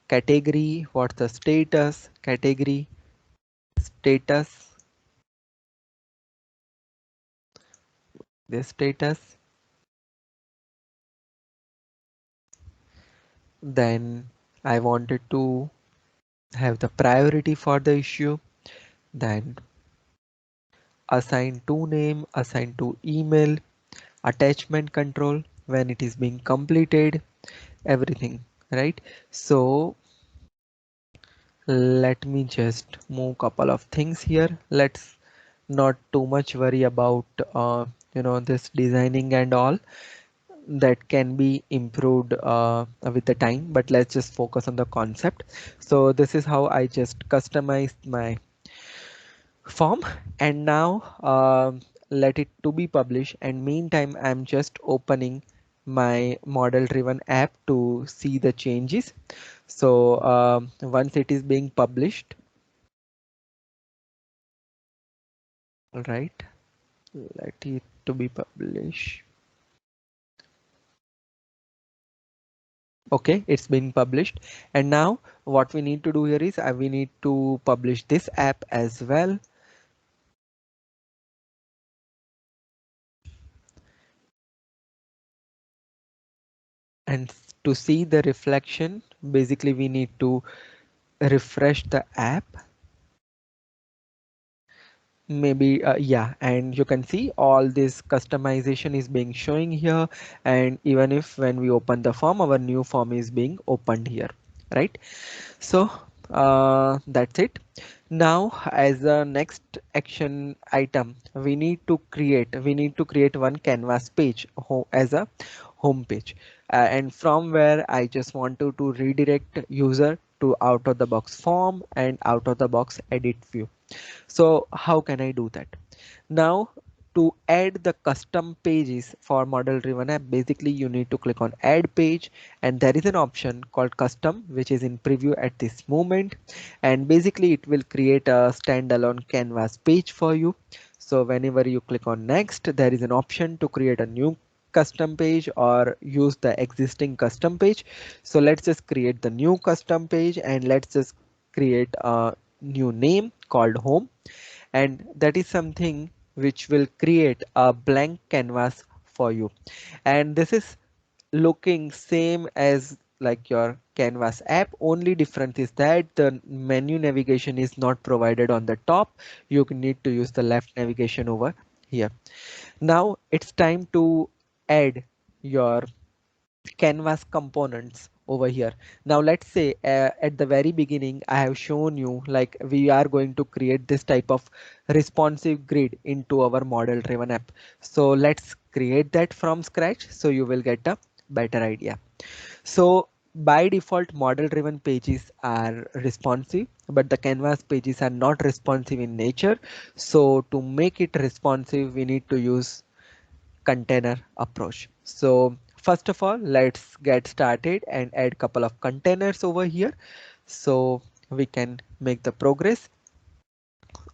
category, what's the status, category, status, the status, then I wanted to have the priority for the issue, then assign to name, assign to email, attachment control when it is being completed, everything, right? So let me just move couple of things here. Let's not too much worry about this designing and all. That can be improved with the time, but let's just focus on the concept. So this is how I just customized my form, and now let it to be published, and meantime I'm just opening my model driven app to see the changes. So once it is being published, all right, let it to be published. Okay, it's been published, and now what we need to do here is we need to publish this app as well. And to see the reflection, basically we need to refresh the app. Maybe yeah, and you can see all this customization is being showing here, and even if when we open the form, our new form is being opened here, right? So that's it. Now as a next action item, we need to create one canvas page as a home page, and from where I just want to redirect user to out of the box form and out of the box edit view. So how can I do that? Now to add the custom pages for model driven app, basically you need to click on add page, and there is an option called custom which is in preview at this moment, and basically it will create a standalone canvas page for you. So whenever you click on next, there is an option to create a new custom page or use the existing custom page. So let's just create the new custom page, and let's just create a new name called home, and that is something which will create a blank canvas for you. And this is looking same as like your canvas app, only difference is that the menu navigation is not provided on the top. You need to use the left navigation over here. Now it's time to add your canvas components over here. Now let's say at the very beginning I have shown you like we are going to create this type of responsive grid into our model driven app. So let's create that from scratch so you will get a better idea. So by default model driven pages are responsive, but the canvas pages are not responsive in nature. So to make it responsive we need to use container approach. So first of all, let's get started and add couple of containers over here so we can make the progress.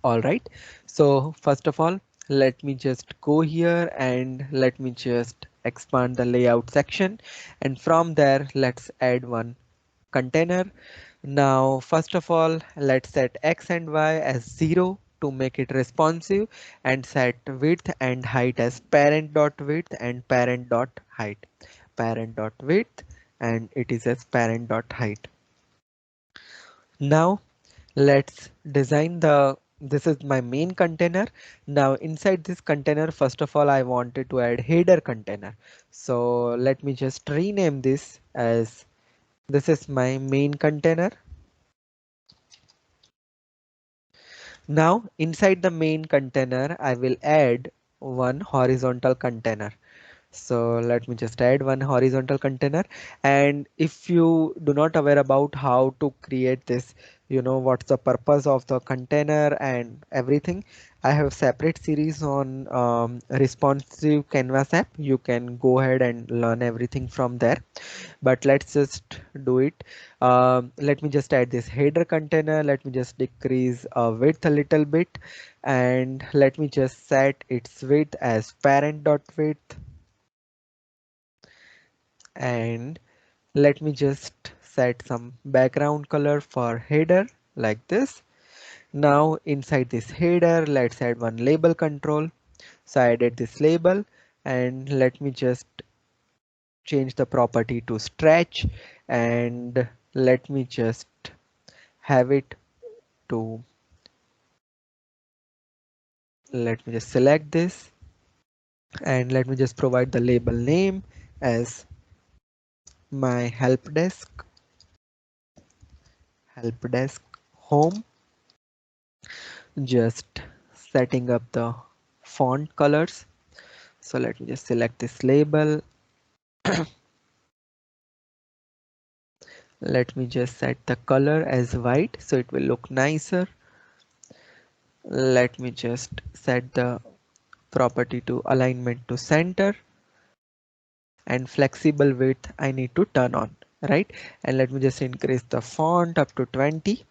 All right. So first of all, let me just go here and let me just expand the layout section, and from there let's add one container. Now, first of all, let's set X and Y as 0 to make it responsive, and set width and height as parent.width and parent.height. Parent.width, and it is as parent.height. Now let's design this is my main container. Now inside this container, first of all, I wanted to add header container. So let me just rename this as this is my main container. Now inside the main container, I will add one horizontal container. So let me just add one horizontal container. And if you do not aware about how to create this, you know, what's the purpose of the container and everything, I have separate series on responsive canvas app. You can go ahead and learn everything from there, but let's just do it. Let me just add this header container. Let me just decrease width a little bit, and let me just set its width as parent.width, and let me just set some background color for header like this. Now inside this header, let's add one label control. So I added this label, and let me just change the property to stretch, and let me just have it to, let me just select this, and let me just provide the label name as my help desk home. Just setting up the font colors. So let me just select this label. Let me just set the color as white so it will look nicer. Let me just set the property to alignment to center, and flexible width I need to turn on, right? And let me just increase the font up to 20.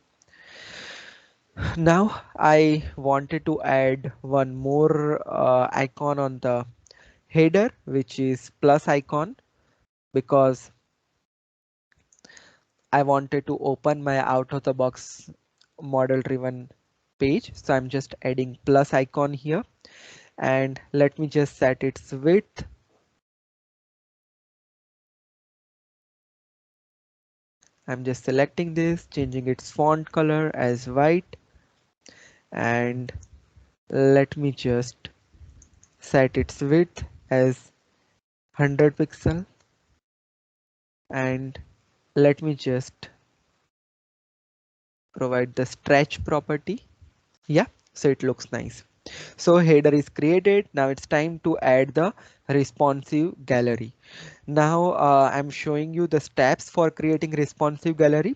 Now I wanted to add one more icon on the header, which is plus icon, because I wanted to open my out of the box model driven page. So I'm just adding plus icon here, and let me just set its width. I'm just selecting this, changing its font color as white, and let me just set its width as 100 pixel, and let me just provide the stretch property. Yeah, so it looks nice. So header is created. Now it's time to add the responsive gallery. Now I'm showing you the steps for creating responsive gallery,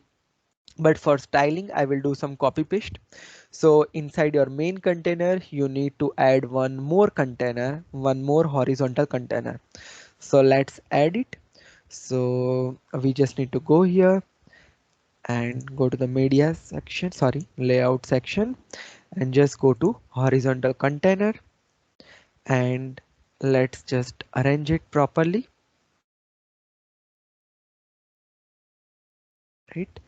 but for styling I will do some copy paste. So inside your main container, you need to add one more container, one more horizontal container. So let's add it. So we just need to go here and go to the media section, sorry, layout section, and just go to horizontal container, and let's just arrange it properly, right?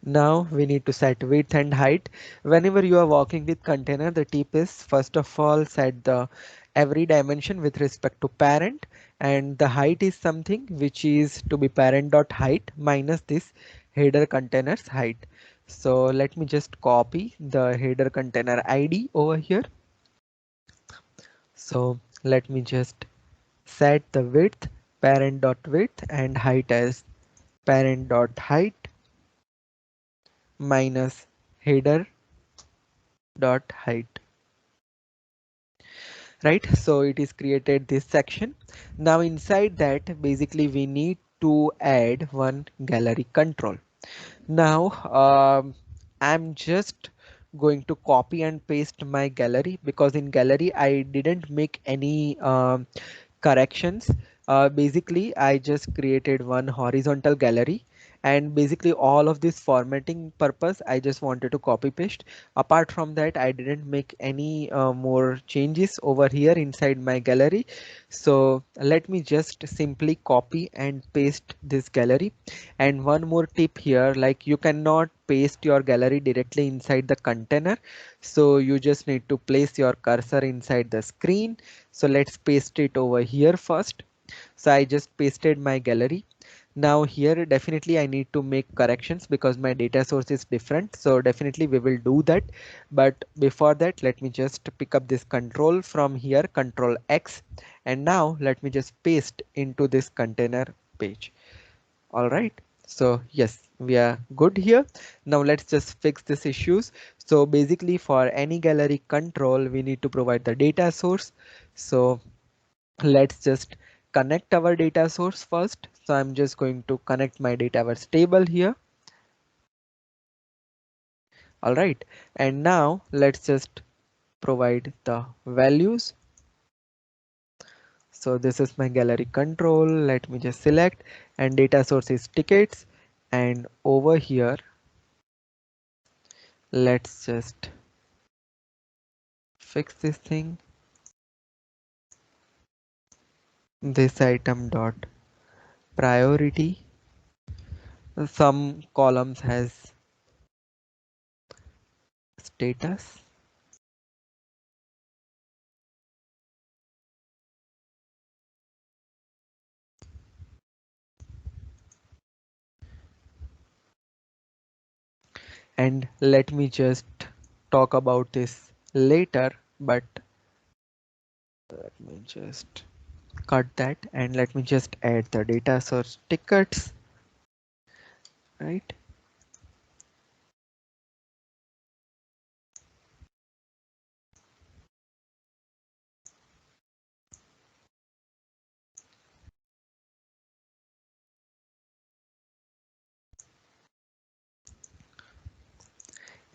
Now we need to set width and height. Whenever you are working with container, the tip is first of all set the every dimension with respect to parent, and the height is something which is to be parent dot height minus this header container's height. So let me just copy the header container ID over here. So let me just set the width parent dot width and height as parent dot height minus header dot height, right? So it is created this section. Now inside that, basically we need to add one gallery control. Now I'm just going to copy and paste my gallery, because in gallery I didn't make any corrections. Basically I just created one horizontal gallery, and basically all of this formatting purpose I just wanted to copy paste. Apart from that, I didn't make any more changes over here inside my gallery. So let me just simply copy and paste this gallery. And one more tip here, like you cannot paste your gallery directly inside the container, so you just need to place your cursor inside the screen. So let's paste it over here first. So I just pasted my gallery. Now here definitely I need to make corrections because my data source is different, so definitely we will do that. But before that, let me just pick up this control from here, control X, and now let me just paste into this container page. All right, so yes, we are good here. Now let's just fix these issues. So basically for any gallery control, we need to provide the data source. So let's just connect our data source first. So I'm just going to connect my dataverse table here. All right, and now let's just provide the values. So this is my gallery control. Let me just select, and data source is tickets, and over here let's just fix this thing. This item dot priority, some columns has status, and let me just talk about this later, but let me just cut that and let me just add the data source tickets, right?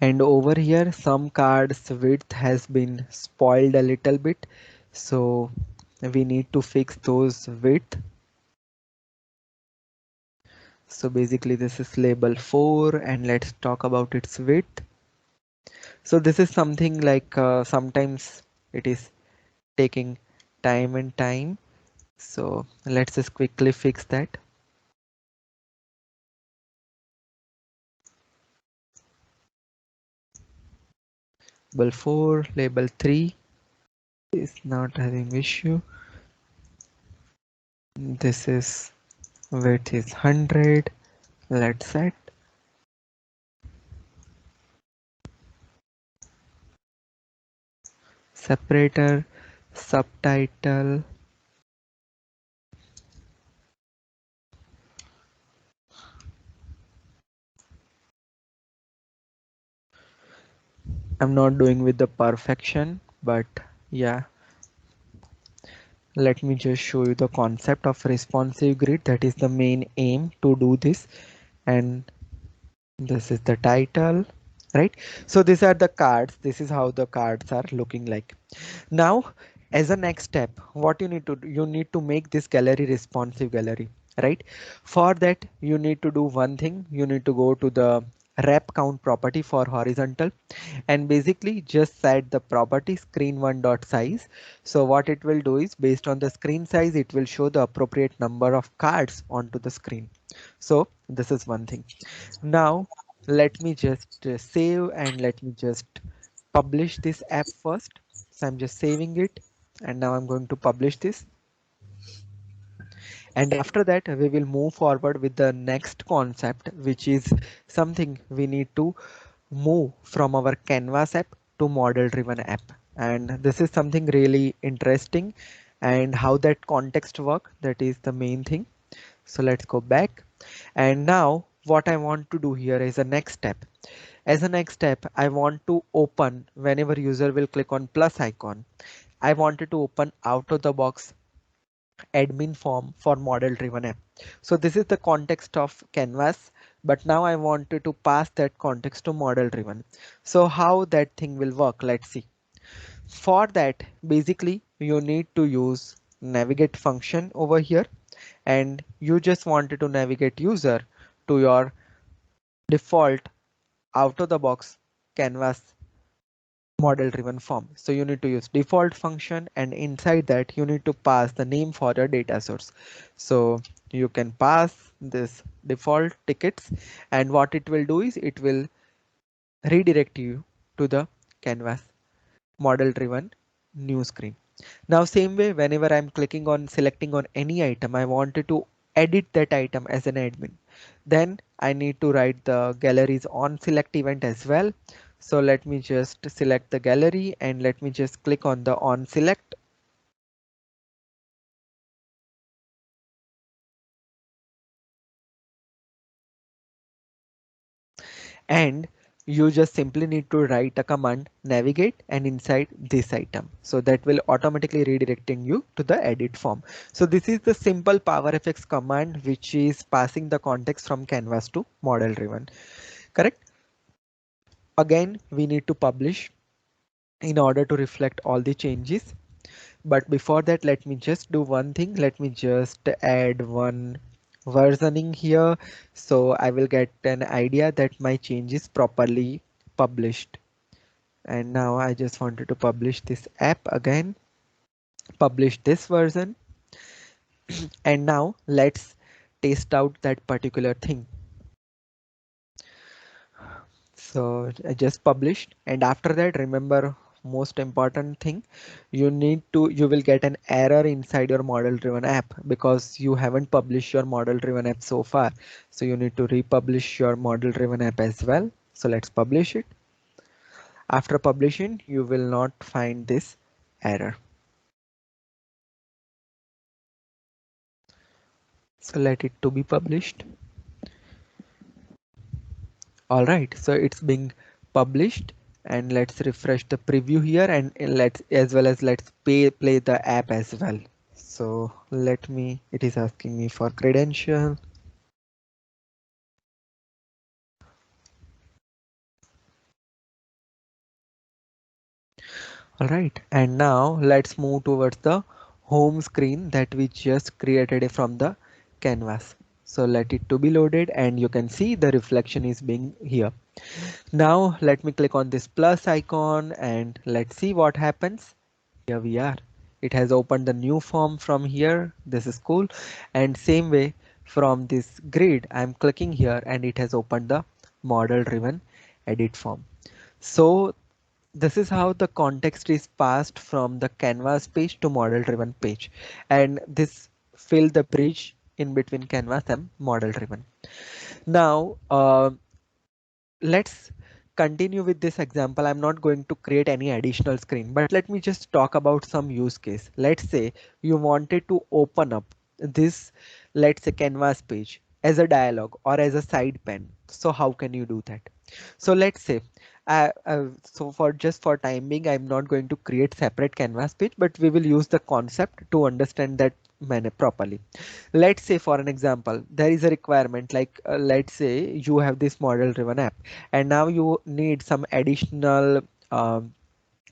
And over here some cards width has been spoiled a little bit, so we need to fix those width. So basically this is label 4, and let's talk about its width. So this is something like sometimes it is taking time and time, so let's just quickly fix that. Label 4, label 3 is not having issue. This is width is 100. Let's set separator, subtitle. I'm not doing with the perfection, but yeah, let me just show you the concept of responsive grid. That is the main aim to do this. And this is the title. right? So these are the cards. This is how the cards are looking like. Now, as a next step, what you need to do, you need to make this gallery responsive gallery, right? For that, you need to do one thing. You need to go to the wrap count property for horizontal and basically just set the property screen1 dot size. So what it will do is based on the screen size, it will show the appropriate number of cards onto the screen. So this is one thing. Now let me just save and let me just publish this app first. So I'm just saving it and now I'm going to publish this. And after that, we will move forward with the next concept, which is something we need to move from our Canvas app to model driven app. And this is something really interesting and how that context work. That is the main thing. So let's go back. And now what I want to do here is a next step. As a next step, I want to open whenever user will click on plus icon. I wanted to open out of the box admin form for model driven app. So this is the context of Canvas, but now I wanted to pass that context to model driven. So how that thing will work, let's see. For that, basically you need to use navigate function over here and you just wanted to navigate user to your default out of the box Canvas model driven form. So you need to use default function and inside that you need to pass the name for your data source. So you can pass this default tickets and what it will do is it will redirect you to the Canvas model driven new screen. Now same way whenever I'm clicking on selecting on any item, I wanted to edit that item as an admin. Then I need to write the galleries on select event as well. So let me just select the gallery and let me just click on the on select. And you just simply need to write a command navigate and inside this item. So that will automatically redirecting you to the edit form. So this is the simple Power FX command which is passing the context from Canvas to model driven. Correct? Again, we need to publish in order to reflect all the changes. But before that, let me just do one thing. Let me just add one versioning here. So I will get an idea that my change is properly published. And now I just wanted to publish this app again, publish this version. And now let's test out that particular thing. So I just published and after that, remember most important thing, you will get an error inside your model driven app because you haven't published your model driven app so far. So you need to republish your model driven app as well. So let's publish it. After publishing, you will not find this error. So let it to be published. All right, so it's being published and let's refresh the preview here and let's as well as let's play the app as well. So let me, it is asking me for credential. All right, and now let's move towards the home screen that we just created from the canvas. So let it to be loaded and you can see the reflection is being here. Now let me click on this plus icon and let's see what happens. Here we are. It has opened the new form from here. This is cool. And same way from this grid, I'm clicking here and it has opened the model driven edit form. So this is how the context is passed from the canvas page to model driven page. And this fill the bridge in between canvas and model driven. Now, let's continue with this example. I'm not going to create any additional screen, but let me just talk about some use case. Let's say you wanted to open up this, let's say canvas page as a dialog or as a side pen. So how can you do that? So let's say so for just for time being, I'm not going to create separate canvas page, but we will use the concept to understand that manner properly. Let's say for an example, there is a requirement like let's say you have this model driven app and now you need some additional um,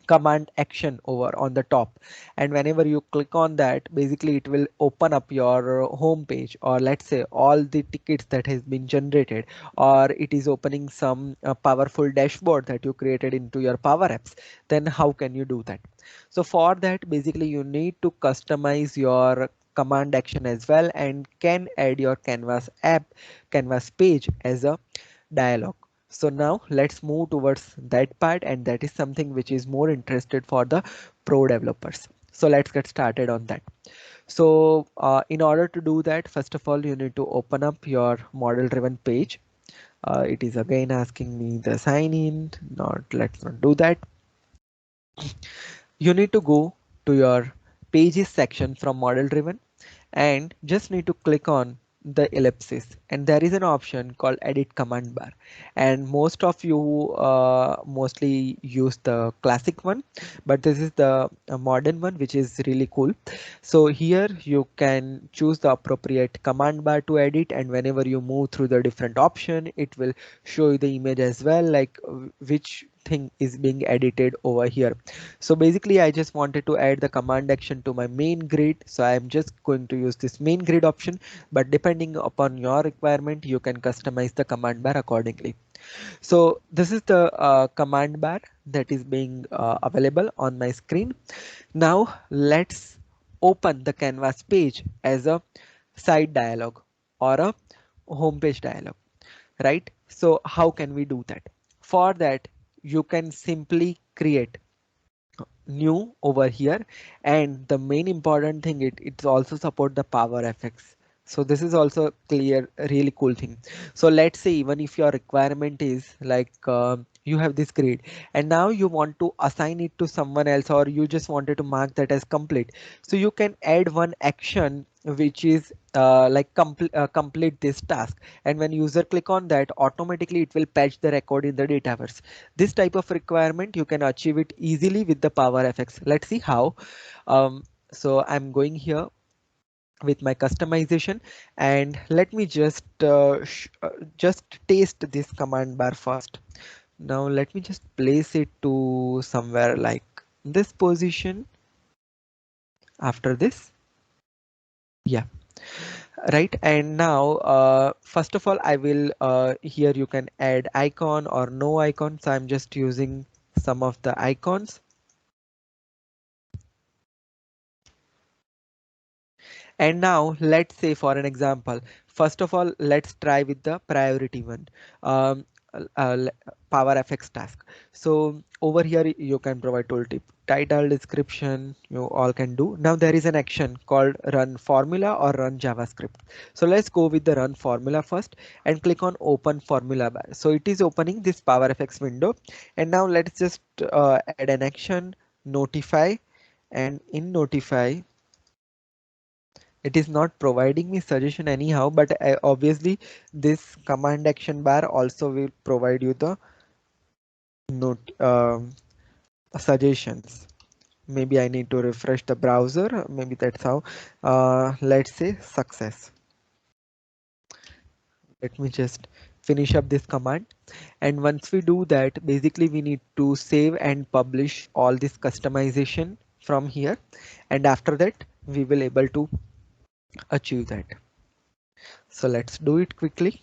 command action over on the top, and whenever you click on that, basically it will open up your home page, or let's say all the tickets that has been generated, or it is opening some powerful dashboard that you created into your power apps. Then how can you do that? So for that, basically you need to customize your command action as well, and can add your canvas page as a dialog. So now let's move towards that part, and that is something which is more interested for the pro developers. So let's get started on that. So in order to do that, first of all, you need to open up your model driven page. It is again asking me the sign in, not, let's not do that. You need to go to your pages section from model driven and just need to click on the ellipsis, and there is an option called edit command bar, and most of you mostly use the classic one, but this is the modern one which is really cool. So here you can choose the appropriate command bar to edit, and whenever you move through the different option, it will show you the image as well, like which thing is being edited over here. So basically I just wanted to add the command action to my main grid, so I am just going to use this main grid option, but depending upon your requirement you can customize the command bar accordingly. So this is the command bar that is being available on my screen. Now let's open the canvas page as a side dialog or a home page dialog, right? So how can we do that? For that, you can simply create new over here, and the main important thing, it also support the power fx. So this is also clear, really cool thing. So let's say even if your requirement is like you have this grid and now you want to assign it to someone else, or you just wanted to mark that as complete, so you can add one action which is like complete this task, and when user click on that, automatically it will patch the record in the dataverse. This type of requirement you can achieve it easily with the power fx. Let's see how. So I'm going here with my customization, and let me just taste this command bar first. Now let me just place it to somewhere like this position after this. Yeah, right. And now first of all, I will here you can add icon or no icon, so I'm just using some of the icons. And now let's say for an example, first of all, let's try with the priority one, um, Power FX task. So over here you can provide tooltip, title, description, you all can do. Now there is an action called run formula or run JavaScript. So let's go with the run formula first and click on open formula bar. So it is opening this Power FX window, and now let's just add an action, notify, and in notify it is not providing me suggestion anyhow, but obviously this command action bar also will provide you the note suggestions. Maybe I need to refresh the browser, maybe that's how. Let's say success. Let me just finish up this command, and once we do that, basically we need to save and publish all this customization from here, and after that we will able to achieve that. So let's do it quickly.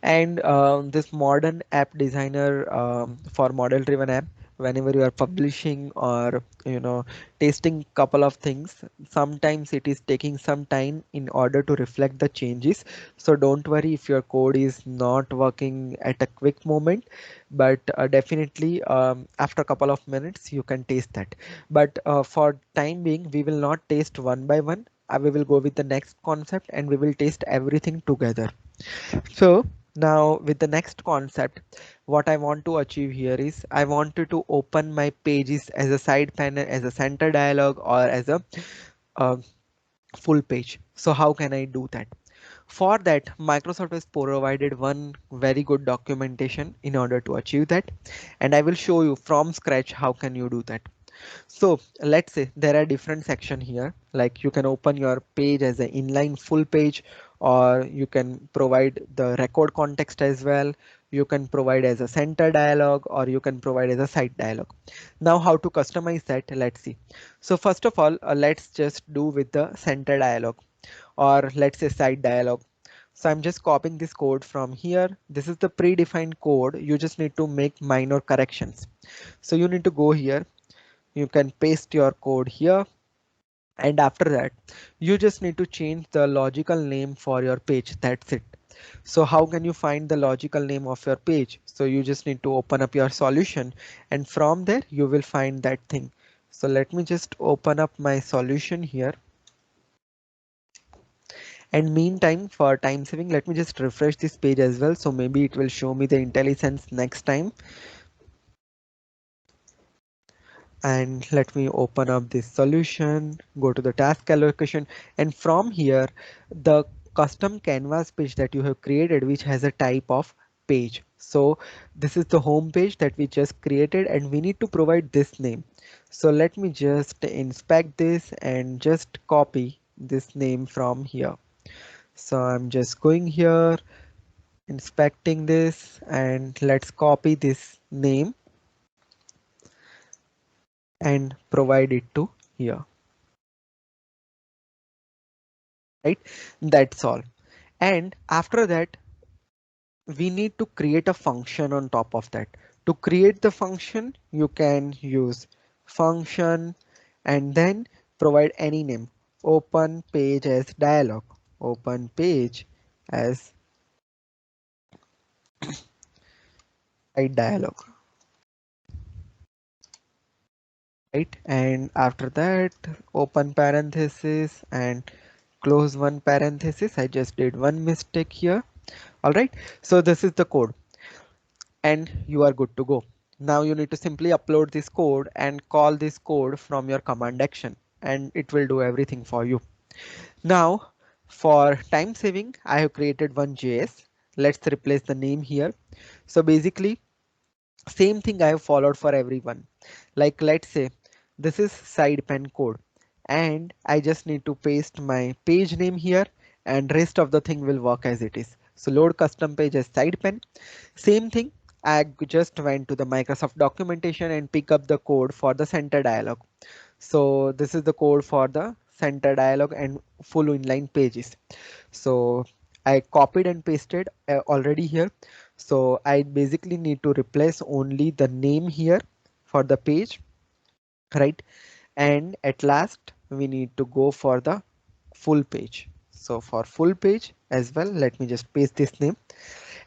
And this modern app designer for model driven app, whenever you are publishing or testing couple of things, sometimes it is taking some time in order to reflect the changes. So don't worry if your code is not working at a quick moment, but definitely after a couple of minutes you can taste that. But for time being, we will not taste one by one. We will go with the next concept and we will taste everything together. So now with the next concept, what I want to achieve here is I wanted to open my pages as a side panel, as a center dialog, or as a uh, full page. So how can I do that? For that, Microsoft has provided one very good documentation in order to achieve that. And I will show you from scratch how can you do that. So let's say there are different section here, like you can open your page as an inline full page, or you can provide the record context as well. You can provide as a center dialog, or you can provide as a site dialog. Now how to customize that, let's see. So first of all, let's just do with the center dialog, or let's say site dialog. So I'm just copying this code from here. This is the predefined code. You just need to make minor corrections. So you need to go here, you can paste your code here, and after that you just need to change the logical name for your page. That's it. So how can you find the logical name of your page? So you just need to open up your solution, and from there you will find that thing. So let me just open up my solution here, and meantime, for time saving, let me just refresh this page as well, so maybe it will show me the IntelliSense next time. And let me open up this solution, go to the task allocation, and from here the custom canvas page that you have created, which has a type of page. So this is the home page that we just created, and we need to provide this name. So let me just inspect this and just copy this name from here. So I'm just going here, inspecting this, and let's copy this name and provide it to here. Right, that's all. And after that we need to create a function on top of that. To create the function, you can use function and then provide any name. Open page as dialog, open page as site dialog, right? And after that, open parenthesis and close one parenthesis. I just did one mistake here. All right, so this is the code and you are good to go. Now you need to simply upload this code and call this code from your command action, and it will do everything for you. Now for time saving, I have created one JS. Let's replace the name here. So basically same thing I have followed for everyone. Like let's say this is side pen code, and I just need to paste my page name here, and rest of the thing will work as it is. So load custom page as side pen. Same thing, I just went to the Microsoft documentation and pick up the code for the center dialog. So this is the code for the center dialog and full inline pages. So I copied and pasted already here. So I basically need to replace only the name here for the page, right? And at last we need to go for the full page. So for full page as well, let me just paste this name.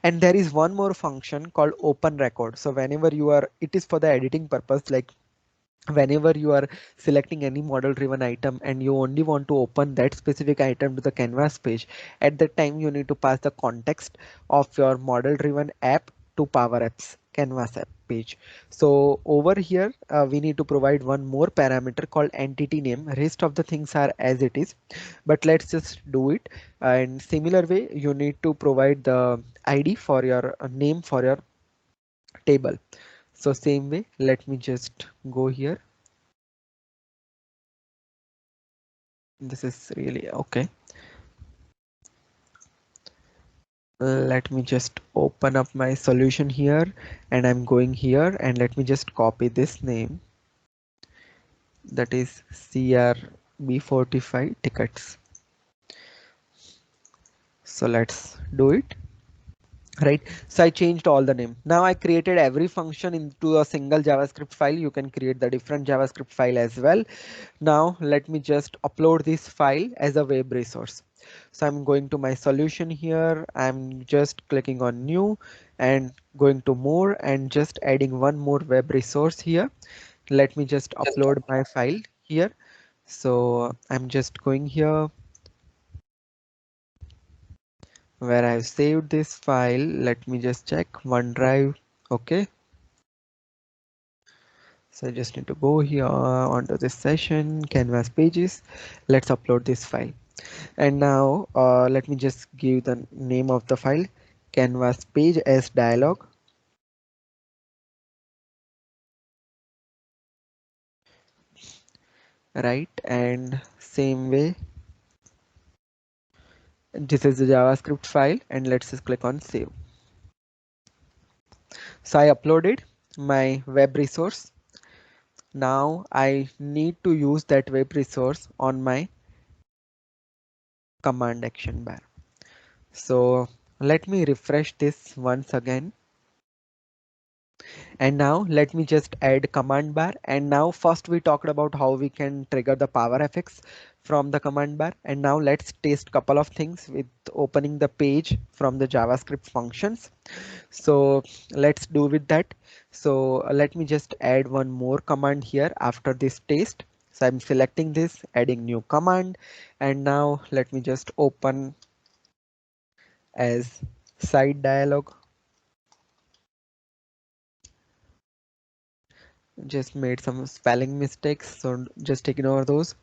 And there is one more function called open record. So whenever you are, it is for the editing purpose, like whenever you are selecting any model driven item and you only want to open that specific item to the canvas page, at that time you need to pass the context of your model driven app to Power Apps canvas app page. So over here we need to provide one more parameter called entity name. Rest of the things are as it is, but let's just do it. And similar way you need to provide the ID for your name for your table. So same way, let me just go here. This is really okay. Let me just open up my solution here, and I'm going here, and let me just copy this name, that is CRB45 tickets. So let's do it. Right, so I changed all the name. Now I created every function into a single JavaScript file. You can create the different JavaScript file as well. Now let me just upload this file as a web resource. So I'm going to my solution here. I'm just clicking on new and going to more and just adding one more web resource here. Let me just upload my file here. So I'm just going here where I've saved this file. Let me just check OneDrive. Okay. So I just need to go here onto this session, canvas pages. Let's upload this file. And now let me just give the name of the file, canvas page as dialog. right? And same way, this is the JavaScript file, and let's just click on save. So I uploaded my web resource. Now I need to use that web resource on my command action bar. So let me refresh this once again. And now let me just add command bar. And now first we talked about how we can trigger the power effects from the command bar. And now let's test couple of things with opening the page from the JavaScript functions. So let's do with that. So let me just add one more command here after this test. So I'm selecting this, adding new command, and now let me just open as side dialog. Just made some spelling mistakes, so just ignore those.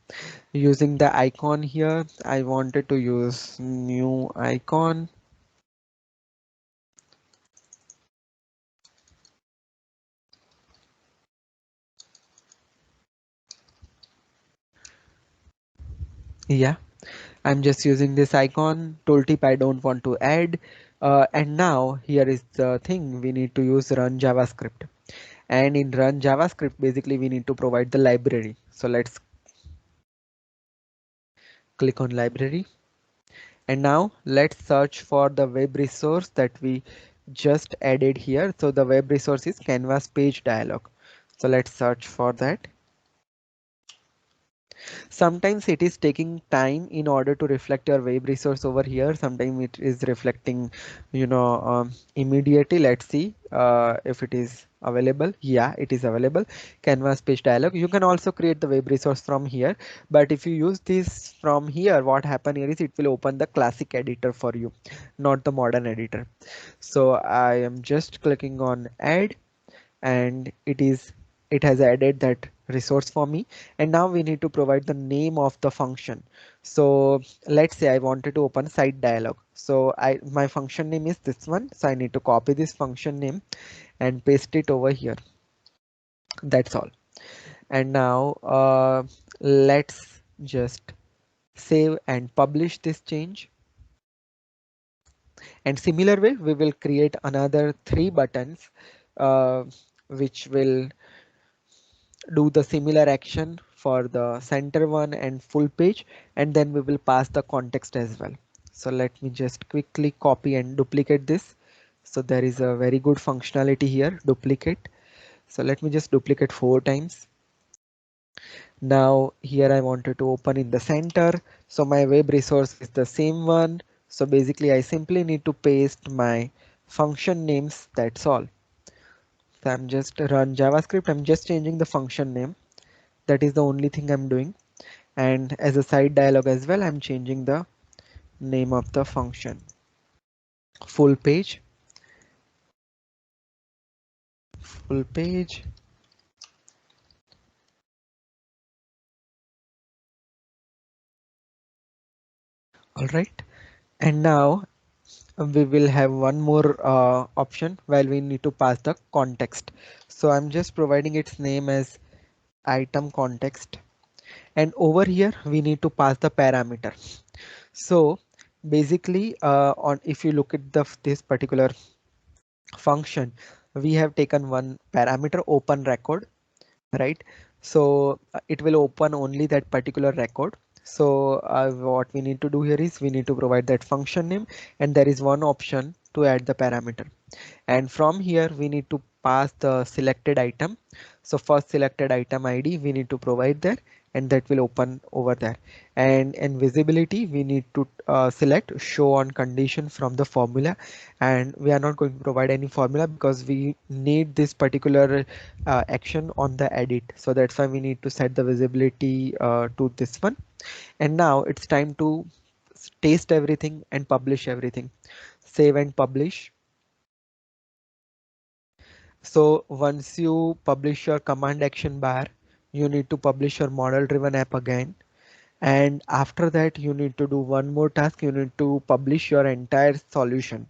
Using the icon here, I wanted to use new icon. Yeah, I'm just using this icon. Tooltip I don't want to add. And now here is the thing, we need to use run JavaScript. And in run JavaScript, basically we need to provide the library. So let's click on library. And now let's search for the web resource that we just added here. So the web resource is canvas page dialog. So let's search for that. Sometimes it is taking time in order to reflect your web resource over here. Sometimes it is reflecting, immediately. Let's see if it is available. Yeah, it is available. Canvas page dialog. You can also create the web resource from here. But if you use this from here, what happen here is it will open the classic editor for you, not the modern editor. So I am just clicking on add, and it has added that resource for me. And now we need to provide the name of the function. So let's say I wanted to open site dialog. So my function name is this one. So I need to copy this function name and paste it over here. That's all. And now let's just save and publish this change. And similar way, we will create another 3 buttons uh, which will do the similar action for the center one and full page, and then we will pass the context as well. So let me just quickly copy and duplicate this. So there is a very good functionality here, duplicate. So let me just duplicate 4 times. Now here I wanted to open in the center. So my web resource is the same one. So basically I simply need to paste my function names. That's all. So I'm just run JavaScript. I'm just changing the function name. That is the only thing I'm doing. And as a side dialog as well, I'm changing the name of the function. Full page, full page. All right. And now we will have one more option while we need to pass the context. So I'm just providing its name as item context. And over here, we need to pass the parameter. So basically, on if you look at this particular function, we have taken one parameter open record, right? So it will open only that particular record. So what we need to do here is we need to provide that function name, and there is one option to add the parameter. And from here we need to pass the selected item. So first selected item ID we need to provide there, and that will open over there. And in visibility we need to select show on condition from the formula, and we are not going to provide any formula because we need this particular action on the edit. So that's why we need to set the visibility to this one. And now it's time to taste everything and publish everything. Save and publish. So once you publish your command action bar, you need to publish your model driven app again. And after that, you need to do one more task. You need to publish your entire solution.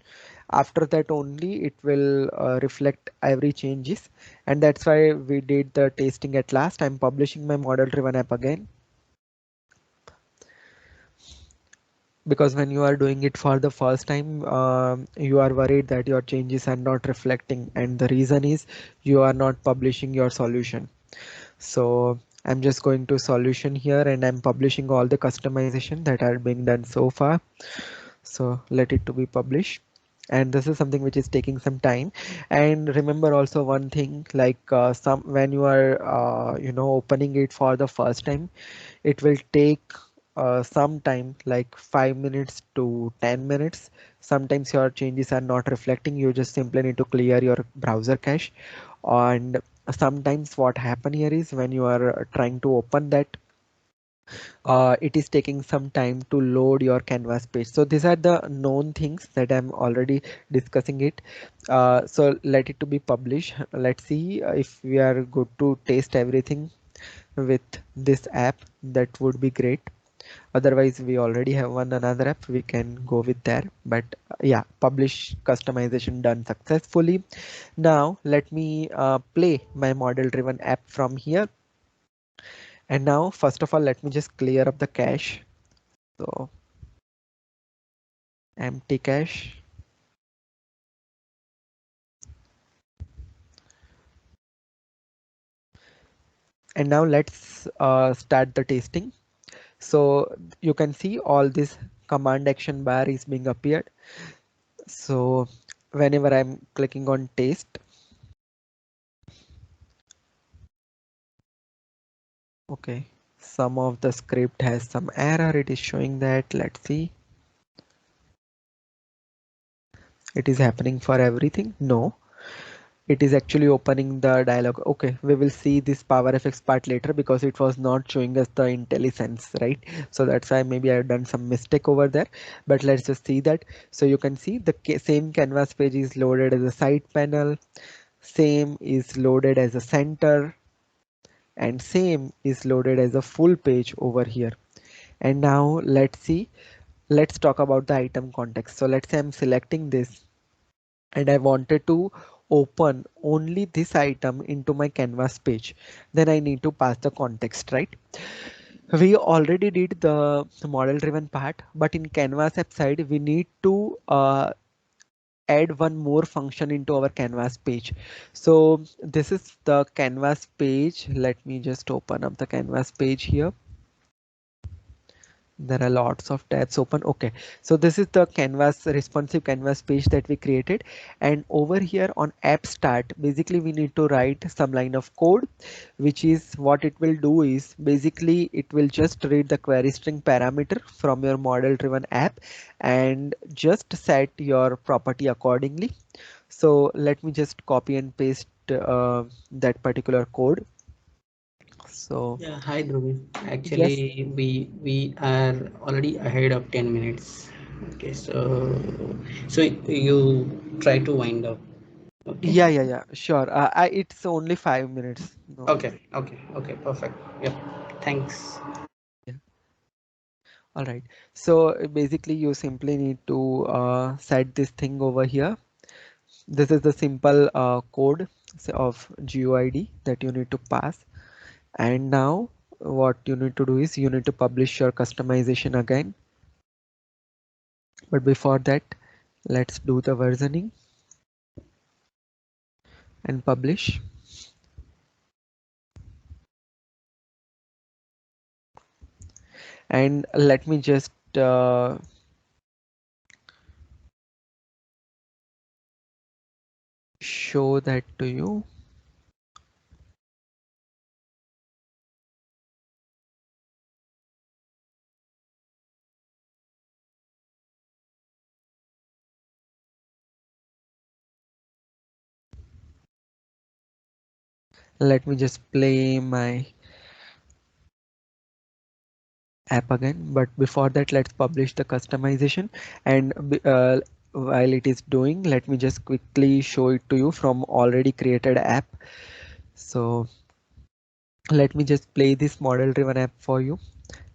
After that only it will reflect every changes, and that's why we did the testing at last. I'm publishing my model driven app again, because when you are doing it for the first time, you are worried that your changes are not reflecting, and the reason is you are not publishing your solution. So I'm just going to solution here and I'm publishing all the customization that are being done so far. So let it to be published. And this is something which is taking some time. And remember also one thing, like some when you are opening it for the first time, it will take some time, like 5 minutes to 10 minutes. Sometimes your changes are not reflecting, you just simply need to clear your browser cache. And sometimes what happen here is when you are trying to open that, it is taking some time to load your canvas page. So these are the known things that I'm already discussing it. So let it to be published. Let's see if we are good to test everything with this app. That would be great. Otherwise we already have one another app, we can go with there. But yeah, publish customization done successfully. Now let me play my model driven app from here. And now first of all, let me just clear up the cache. So empty cache. And now let's start the testing. So you can see all this command action bar is being appeared. So whenever I'm clicking on test, okay, some of the script has some error. It is showing that. Let's see. It is happening for everything. No, it is actually opening the dialog. Okay, we will see this power effects part later because it was not showing us the IntelliSense, right? So that's why maybe I've done some mistake over there, but let's just see that. So you can see the same canvas page is loaded as a side panel, same is loaded as a center, and same is loaded as a full page over here. And now let's see, let's talk about the item context. So let's say I'm selecting this and I wanted to open only this item into my canvas page, then I need to pass the context, right? We already did the model driven part, but in canvas app side we need to add one more function into our canvas page. So this is the canvas page. Let me just open up the canvas page here. There are lots of tabs open. Okay, so this is the canvas responsive canvas page that we created, and over here on app start, basically we need to write some line of code, which is what it will do is basically it will just read the query string parameter from your model driven app and just set your property accordingly. So let me just copy and paste that particular code. So Yeah, hi Dhruvin. yes. Actually, we are already ahead of 10 minutes. Okay, so you try to wind up. Okay. Yeah, sure. It's only 5 minutes. No. Okay, perfect. Yep. Thanks. Yeah. All right. So basically, you simply need to set this thing over here. This is the simple code of GUID that you need to pass. And now what you need to do is you need to publish your customization again. But before that, let's do the versioning and publish. And let me just show that to you. Let me just play my app again, but before that let's publish the customization. And while it is doing, let me just quickly show it to you from already created app. So let me just play this model driven app for you,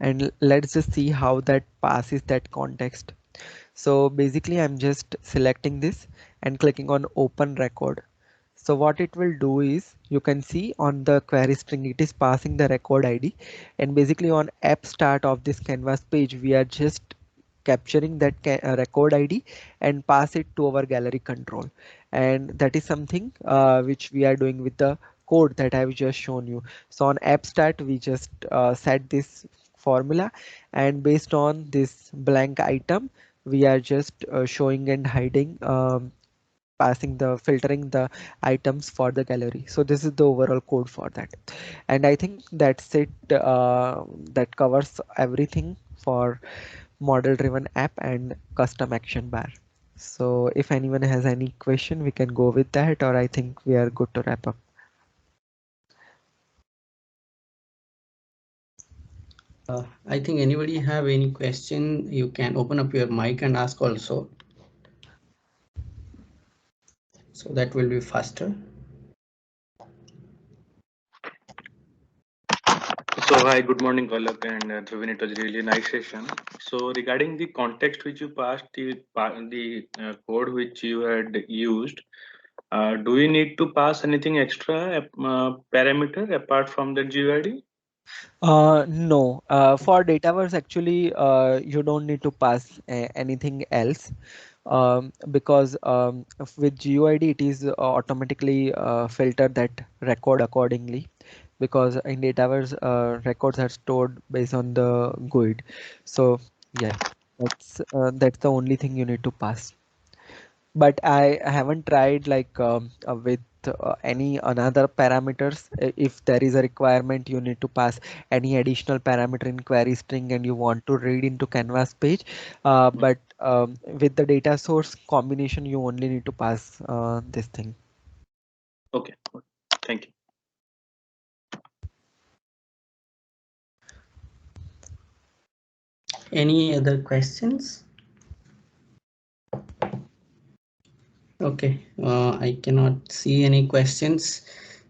and let's just see how that passes that context. So basically I'm just selecting this and clicking on open record. So what it will do is you can see on the query string it is passing the record ID, and basically on app start of this canvas page we are just capturing that record ID and pass it to our gallery control, and that is something which we are doing with the code that I've just shown you. So on app start we just set this formula, and based on this blank item we are just showing and hiding, passing the filtering the items for the gallery. So this is the overall code for that, and I think that's it. That covers everything for model driven app and custom action bar. So if anyone has any question we can go with that, or I think we are good to wrap up. I think anybody have any question, you can open up your mic and ask also. So that will be faster. So hi, good morning, Palak and Dhruvin. It was really nice session. So regarding the context which you passed, the code which you had used, do we need to pass anything extra parameter apart from the GUID? No, for Dataverse actually you don't need to pass anything else, because with GUID it is automatically filter that record accordingly, because in Dataverse records are stored based on the GUID. So yeah, that's the only thing you need to pass. But I haven't tried like with any another parameters. If there is a requirement you need to pass any additional parameter in query string and you want to read into canvas page, but with the data source combination you only need to pass this thing. Okay, thank you. Any other questions? Okay, I cannot see any questions.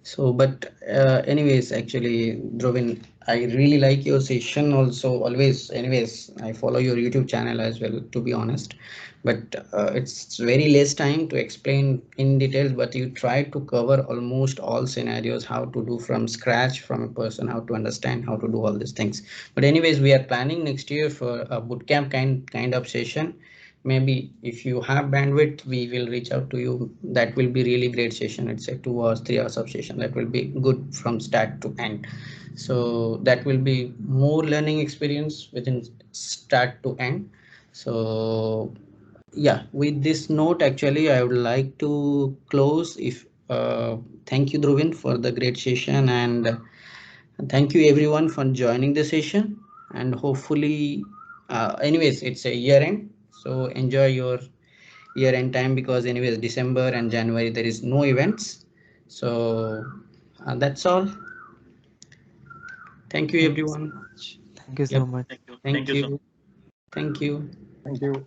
So, but anyways, actually, Drovin, I really like your session also. Always, anyways, I follow your YouTube channel as well, to be honest. But it's very less time to explain in details, but you try to cover almost all scenarios, how to do from scratch from a person, how to understand, how to do all these things. But anyways, we are planning next year for a bootcamp kind of session. Maybe if you have bandwidth we will reach out to you. That will be really great session. It's a 2 hours 3 hours of session that will be good from start to end. So that will be more learning experience within start to end. So yeah, with this note actually I would like to close. If thank you Dhruvin for the great session, and thank you everyone for joining the session. And hopefully anyways it's a year end, so enjoy your year end time, because anyways December and January there is no events. So that's all. Thank you Thank you so everyone. much. Thank you Yep. so much. Thank you. Thank Thank you so you. Thank you. Thank you.